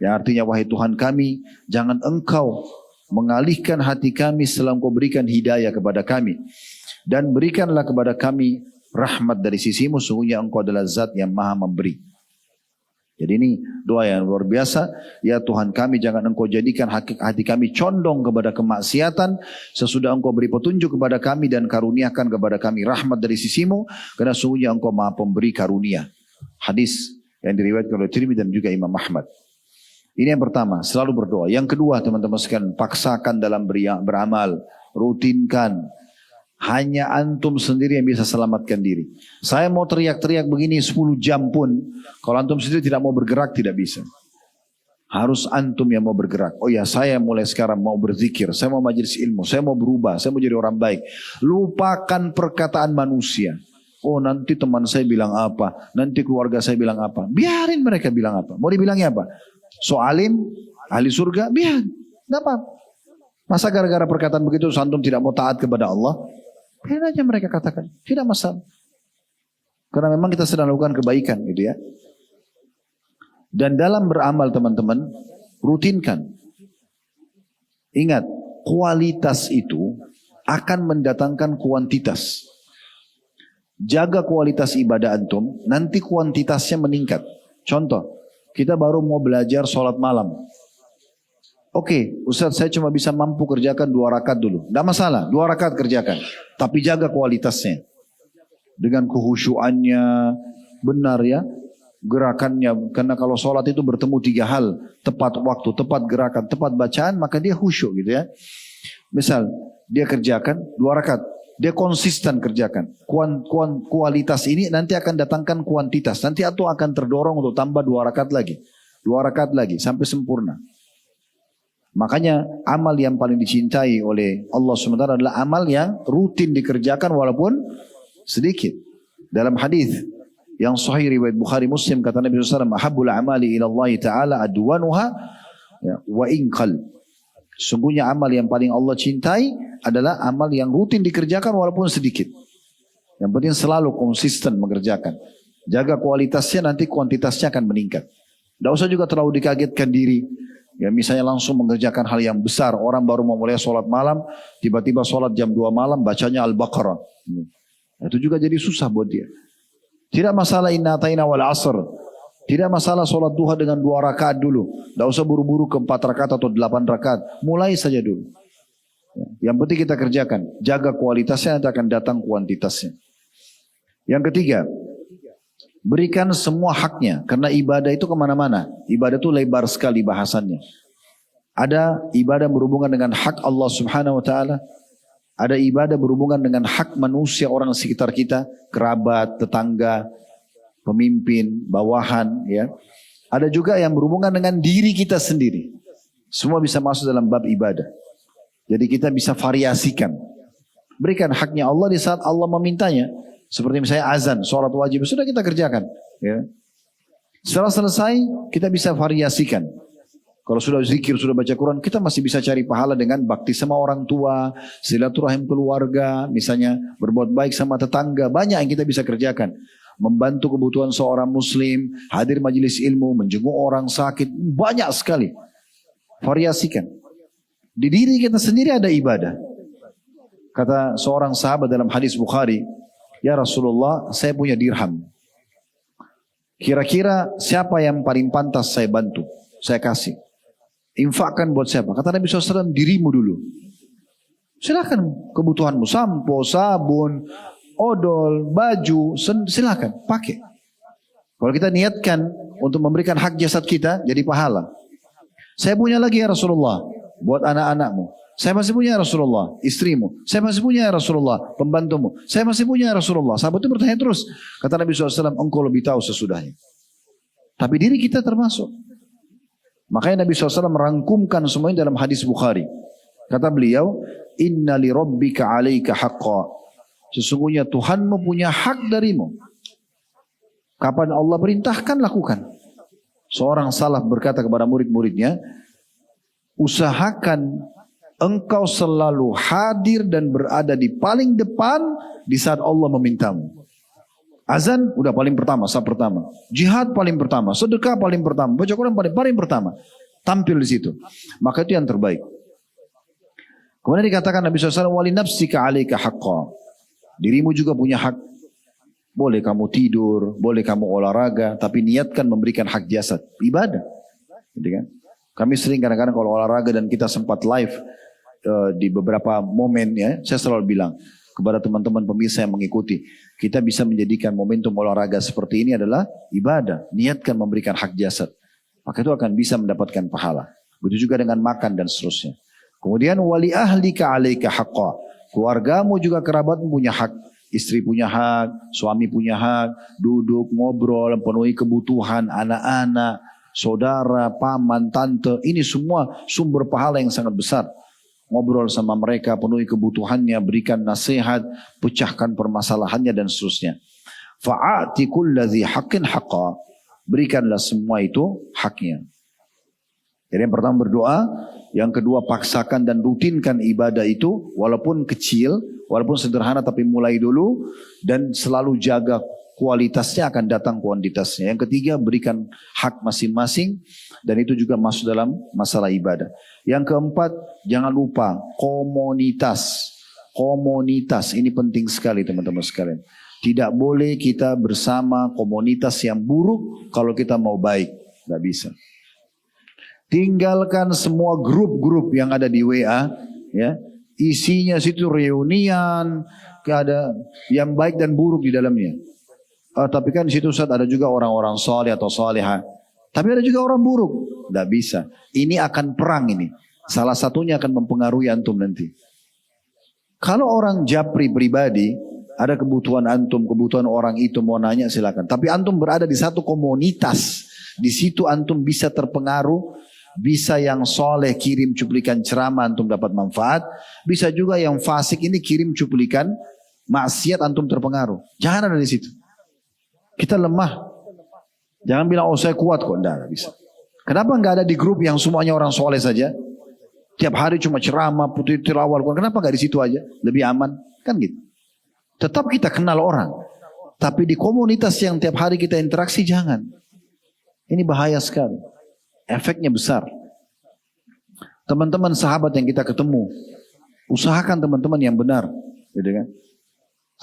Yang artinya wahai Tuhan kami. Jangan engkau mengalihkan hati kami setelah engkau berikan hidayah kepada kami. Dan berikanlah kepada kami rahmat dari sisimu, sungguhnya engkau adalah zat yang maha memberi. Jadi ini doa yang luar biasa. Ya Tuhan kami, jangan engkau jadikan hati kami condong kepada kemaksiatan. Sesudah engkau beri petunjuk kepada kami dan karuniakan kepada kami rahmat dari sisimu. Karena sungguhnya engkau maha pemberi karunia. Hadis yang diriwayatkan oleh Tirmidzi dan juga Imam Ahmad. Ini yang pertama, selalu berdoa. Yang kedua teman-teman sekalian, paksakan dalam beramal. Rutinkan. Hanya antum sendiri yang bisa selamatkan diri. Saya mau teriak-teriak begini 10 jam pun, kalau antum sendiri tidak mau bergerak, tidak bisa. Harus antum yang mau bergerak. Oh ya, saya mulai sekarang mau berzikir, saya mau majelis ilmu, saya mau berubah, saya mau jadi orang baik. Lupakan perkataan manusia. Oh nanti teman saya bilang apa, nanti keluarga saya bilang apa. Biarin mereka bilang apa. Mau dibilangnya apa? Soalim, ahli surga, biar. Tidak apa. Masa gara-gara perkataan begitu antum tidak mau taat kepada Allah? Biar aja mereka katakan. Tidak masalah. Karena memang kita sedang lakukan kebaikan gitu ya. Dan dalam beramal teman-teman, rutinkan. Ingat, kualitas itu akan mendatangkan kuantitas. Jaga kualitas ibadah antum, nanti kuantitasnya meningkat. Contoh, kita baru mau belajar sholat malam. Oke, Ustaz saya cuma bisa mampu kerjakan 2 rakaat dulu. Tidak masalah, 2 rakaat kerjakan. Tapi jaga kualitasnya. dengan kekhusyuannya, benar ya, gerakannya. Karena kalau sholat itu bertemu 3 hal, tepat waktu, tepat gerakan, tepat bacaan, maka dia khusyuk gitu ya. Misal dia kerjakan 2 rakaat, dia konsisten kerjakan. Kualitas ini nanti akan datangkan kuantitas. Nanti itu akan terdorong untuk tambah 2 rakaat lagi, 2 rakaat lagi sampai sempurna. Makanya amal yang paling dicintai oleh Allah SWT adalah amal yang rutin dikerjakan walaupun sedikit. Dalam hadis yang sahih riwayat Bukhari Muslim kata Nabi SAW, "Ahabbul amali ila Allah Ta'ala adwanuha wa inqal." Sungguhnya amal yang paling Allah cintai adalah amal yang rutin dikerjakan walaupun sedikit. Yang penting selalu konsisten mengerjakan. Jaga kualitasnya, nanti kuantitasnya akan meningkat. Tidak usah juga terlalu dikagetkan diri. Ya misalnya langsung mengerjakan hal yang besar. Orang baru memulai sholat malam, tiba-tiba sholat jam 2 malam bacanya Al-Baqarah. Itu juga jadi susah buat dia. Tidak masalah inna ataina wal asr. Tidak masalah sholat duha dengan 2 rakaat dulu. Tidak usah buru-buru ke 4 rakaat atau 8 rakaat. Mulai saja dulu. Yang penting kita kerjakan. Jaga kualitasnya, nanti akan datang kuantitasnya. Yang ketiga, berikan semua haknya. Karena ibadah itu kemana-mana. Ibadah itu lebar sekali bahasannya. Ada ibadah berhubungan dengan hak Allah Subhanahu Wa Taala. Ada ibadah berhubungan dengan hak manusia orang sekitar kita. Kerabat, tetangga, pemimpin, bawahan. Ya. Ada juga yang berhubungan dengan diri kita sendiri. Semua bisa masuk dalam bab ibadah. Jadi kita bisa variasikan. Berikan haknya Allah di saat Allah memintanya. Seperti misalnya azan, sholat wajib, sudah kita kerjakan. Ya. Setelah selesai, kita bisa variasikan. Kalau sudah zikir, sudah baca Quran, kita masih bisa cari pahala dengan bakti sama orang tua, silaturahim keluarga, misalnya berbuat baik sama tetangga. Banyak yang kita bisa kerjakan. Membantu kebutuhan seorang muslim, hadir majelis ilmu, menjenguk orang sakit, banyak sekali. Variasikan. Di diri kita sendiri ada ibadah. Kata seorang sahabat dalam hadis Bukhari, "Ya Rasulullah, saya punya dirham. Kira-kira siapa yang paling pantas saya bantu? Saya kasih. Infakkan buat siapa?" Kata Nabi SAW, "Dirimu dulu. Silakan kebutuhanmu, sampo, sabun, odol, baju, silakan pakai. Kalau kita niatkan untuk memberikan hak jasad kita, jadi pahala. Saya punya lagi ya Rasulullah, buat anak-anakmu. Saya masih punya ya Rasulullah, istrimu. Saya masih punya ya Rasulullah, pembantumu. Saya masih punya ya Rasulullah." Sahabat itu bertanya terus. Kata Nabi SAW, "Engkau lebih tahu sesudahnya." Tapi diri kita termasuk. Makanya Nabi SAW merangkumkan semuanya dalam hadis Bukhari. Kata beliau, "Inna li rabbika alaika haqqa." Sesungguhnya Tuhanmu punya hak darimu. Kapan Allah perintahkan, lakukan. Seorang salaf berkata kepada murid-muridnya, "Usahakan engkau selalu hadir dan berada di paling depan di saat Allah memintamu." Azan udah paling pertama, sah pertama. Jihad paling pertama, sedekah paling pertama, baca Quran paling pertama. Tampil di situ. Maka itu yang terbaik. Kemudian dikatakan Nabi SAW, "Wali nafsika alaika haqqa." Dirimu juga punya hak. Boleh kamu tidur, boleh kamu olahraga, tapi niatkan memberikan hak jasad, ibadah. Gitu kan? Kami sering kadang-kadang kalau olahraga dan kita sempat live di beberapa momen ya, saya selalu bilang kepada teman-teman pemirsa yang mengikuti, kita bisa menjadikan momentum olahraga seperti ini adalah ibadah. Niatkan memberikan hak jasad, maka itu akan bisa mendapatkan pahala. Begitu juga dengan makan dan seterusnya. Kemudian wali ahlika alaika haqqa. Keluargamu juga kerabatmu punya hak. Istri punya hak, suami punya hak, duduk, ngobrol, penuhi kebutuhan anak-anak, saudara, paman, tante. Ini semua sumber pahala yang sangat besar. Ngobrol sama mereka, penuhi kebutuhannya, berikan nasihat, pecahkan permasalahannya dan seterusnya. Fa'ati kulladzi haqqin haqqa. Berikanlah semua itu haknya. Jadi yang pertama berdoa, yang kedua paksakan dan rutinkan ibadah itu walaupun kecil, walaupun sederhana tapi mulai dulu dan selalu jaga kualitasnya akan datang kuantitasnya. Yang ketiga berikan hak masing-masing dan itu juga masuk dalam masalah ibadah. Yang keempat jangan lupa komunitas. Komunitas ini penting sekali teman-teman sekalian. Tidak boleh kita bersama komunitas yang buruk kalau kita mau baik. Tidak bisa. Tinggalkan semua grup-grup yang ada di WA, ya. Isinya situ reunian, ada yang baik dan buruk di dalamnya. Tapi kan di situ Ustaz ada juga orang-orang saleh atau salihah. Tapi ada juga orang buruk. Tidak bisa. Ini akan perang ini. Salah satunya akan mempengaruhi antum nanti. Kalau orang japri pribadi, ada kebutuhan antum, kebutuhan orang itu mau nanya silakan. Tapi antum berada di satu komunitas. Di situ antum bisa terpengaruh. Bisa yang soleh kirim cuplikan ceramah antum dapat manfaat. Bisa juga yang fasik ini kirim cuplikan maksiat antum terpengaruh. Jangan ada di situ. Kita lemah. Jangan bilang oh saya kuat kok. Tidak bisa. Kenapa nggak ada di grup yang semuanya orang soleh saja? Tiap hari cuma ceramah, putih tirawal. Kenapa nggak di situ aja? Lebih aman. Kan gitu. Tetap kita kenal orang. Tapi di komunitas yang tiap hari kita interaksi jangan. Ini bahaya sekali. Efeknya besar. Teman-teman sahabat yang kita ketemu, usahakan teman-teman yang benar, gitu kan?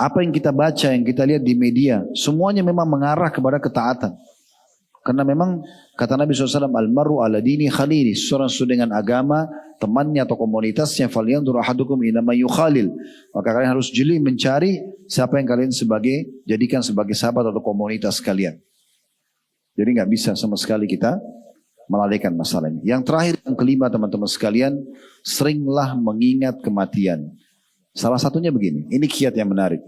Apa yang kita baca, yang kita lihat di media, semuanya memang mengarah kepada ketaatan. Karena memang kata Nabi SAW, almaru ala dini khalili, seorang sesuai dengan agama temannya atau komunitasnya, falyanzur ahadukum ila may yukhalil. Maka kalian harus jeli mencari siapa yang kalian jadikan sebagai sahabat atau komunitas kalian. Jadi nggak bisa sama sekali kita melalaikan masalah ini. Yang terakhir, yang kelima teman-teman sekalian, seringlah mengingat kematian. Salah satunya begini, ini kiat yang menarik.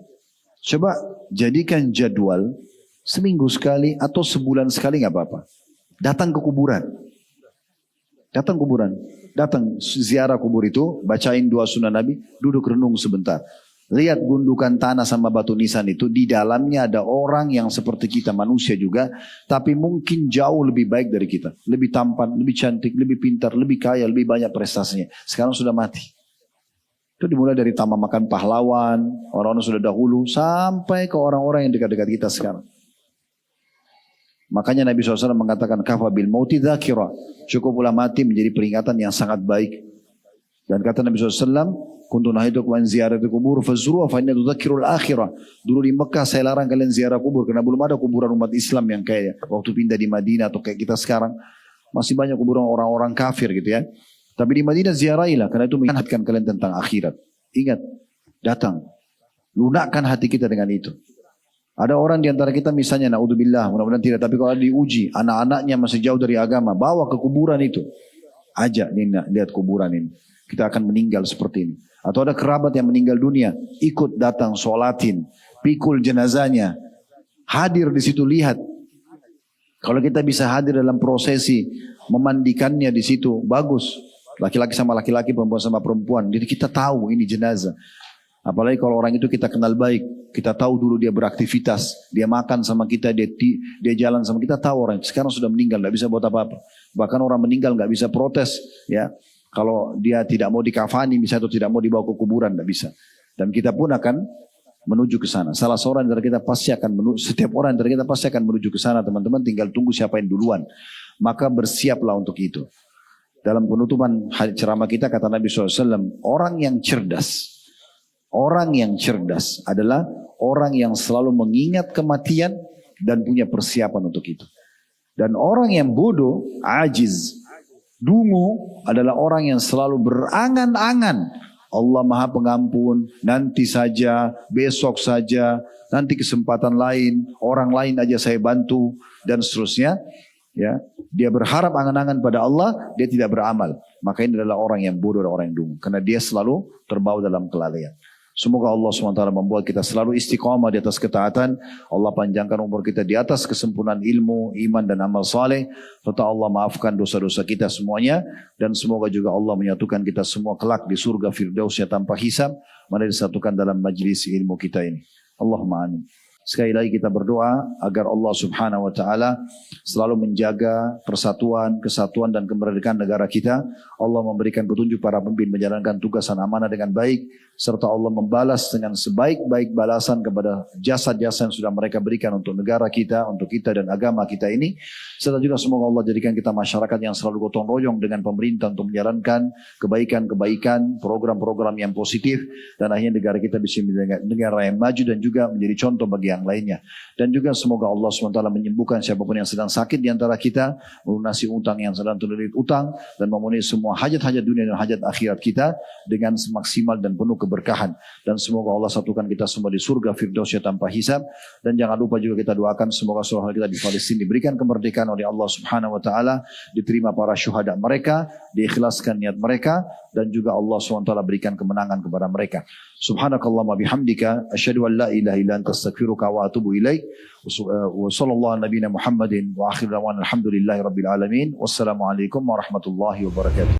Coba jadikan jadwal seminggu sekali atau sebulan sekali nggak apa-apa. Datang ke kuburan. Datang kuburan. Datang ziarah kubur itu, bacain doa sunnah Nabi, duduk renung sebentar. Lihat gundukan tanah sama batu nisan itu, di dalamnya ada orang yang seperti kita, manusia juga, tapi mungkin jauh lebih baik dari kita. Lebih tampan, lebih cantik, lebih pintar, lebih kaya, lebih banyak prestasinya. Sekarang sudah mati. Itu dimulai dari taman makan pahlawan, orang-orang sudah dahulu, sampai ke orang-orang yang dekat-dekat kita sekarang. Makanya Nabi SAW mengatakan, kafa bil mauti dzakira. Cukuplah mati menjadi peringatan yang sangat baik. Dan kata Nabi SAW, kuntu nahidukum an ziyarati kubur fazruha fa inna tudzakkirul akhirah. Dulu di Mekah saya larang kalian ziarah kubur karena belum ada kuburan umat Islam yang kayak waktu pindah di Madinah atau kayak kita sekarang. Masih banyak kuburan orang-orang kafir gitu ya. Tapi di Madinah ziarahilah karena itu mengingatkan kalian tentang akhirat. Ingat, datang. Lunakkan hati kita dengan itu. Ada orang di antara kita misalnya, naudzubillah, mudah-mudahan tidak, tapi kalau diuji, anak-anaknya masih jauh dari agama, bawa ke kuburan itu. Ajak Nina, lihat kuburan ini. Kita akan meninggal seperti ini. Atau ada kerabat yang meninggal dunia, ikut datang sholatin, pikul jenazahnya, hadir di situ lihat. Kalau kita bisa hadir dalam prosesi memandikannya di situ, bagus. Laki-laki sama laki-laki, perempuan sama perempuan. Jadi kita tahu ini jenazah. Apalagi kalau orang itu kita kenal baik, kita tahu dulu dia beraktivitas, dia makan sama kita, dia jalan sama kita, tahu orang. Sekarang sudah meninggal, tidak bisa buat apa-apa. Bahkan orang meninggal nggak bisa protes, ya. Kalau dia tidak mau dikafani misalnya atau tidak mau dibawa ke kuburan, tidak bisa. Dan kita pun akan menuju ke sana. Salah seorang dari kita pasti akan setiap orang dari kita pasti akan menuju ke sana, teman-teman. Tinggal tunggu siapa yang duluan. Maka bersiaplah untuk itu. Dalam penutupan ceramah kita kata Nabi SAW, orang yang cerdas adalah orang yang selalu mengingat kematian dan punya persiapan untuk itu. Dan orang yang bodoh, ajiz, dungu adalah orang yang selalu berangan-angan. Allah Maha Pengampun, nanti saja, besok saja, nanti kesempatan lain, orang lain aja saya bantu, dan seterusnya. Ya, dia berharap angan-angan pada Allah, dia tidak beramal. Maka ini adalah orang yang bodoh dan orang yang dungu. Karena dia selalu terbawa dalam kelalaian. Semoga Allah SWT membuat kita selalu istiqamah di atas ketaatan. Allah panjangkan umur kita di atas kesempurnaan ilmu, iman dan amal saleh. Serta Allah maafkan dosa-dosa kita semuanya. Dan semoga juga Allah menyatukan kita semua kelak di surga Firdausnya tanpa hisab. Mana disatukan dalam majlis ilmu kita ini. Allahumma amin. Sekali lagi kita berdoa agar Allah Subhanahu wa taala selalu menjaga persatuan, kesatuan dan kemerdekaan negara kita. Allah memberikan petunjuk para pemimpin menjalankan tugas dan amanah dengan baik, serta Allah membalas dengan sebaik-baik balasan kepada jasa-jasa yang sudah mereka berikan untuk negara kita, untuk kita dan agama kita ini. Serta juga semoga Allah jadikan kita masyarakat yang selalu gotong royong dengan pemerintah untuk menjalankan kebaikan-kebaikan, program-program yang positif, dan akhirnya negara kita bisa menjadi negara yang maju dan juga menjadi contoh bagi yang lainnya. Dan juga semoga Allah SWT menyembuhkan siapapun yang sedang sakit di antara kita, melunasi utang yang sedang terlilit utang, dan memenuhi semua hajat-hajat dunia dan hajat akhirat kita dengan semaksimal dan penuh keberkahan. Dan semoga Allah satukan kita semua di surga Firdausya tanpa hisab. Dan jangan lupa juga kita doakan semoga saudara kita di Palestina diberikan kemerdekaan oleh Allah Subhanahu wa taala, diterima para syuhada mereka, diikhlaskan niat mereka, dan juga Allah SWT berikan kemenangan kepada mereka. Subhanakallahumma bihamdika asyhadu an la ilaha illa anta astaghfiruka wa atubu ilaik. Wa sallallahu nabiyana Muhammadin wa akhir da'wana alhamdulillahi rabbil alamin. Wassalamualaikum warahmatullahi wabarakatuh.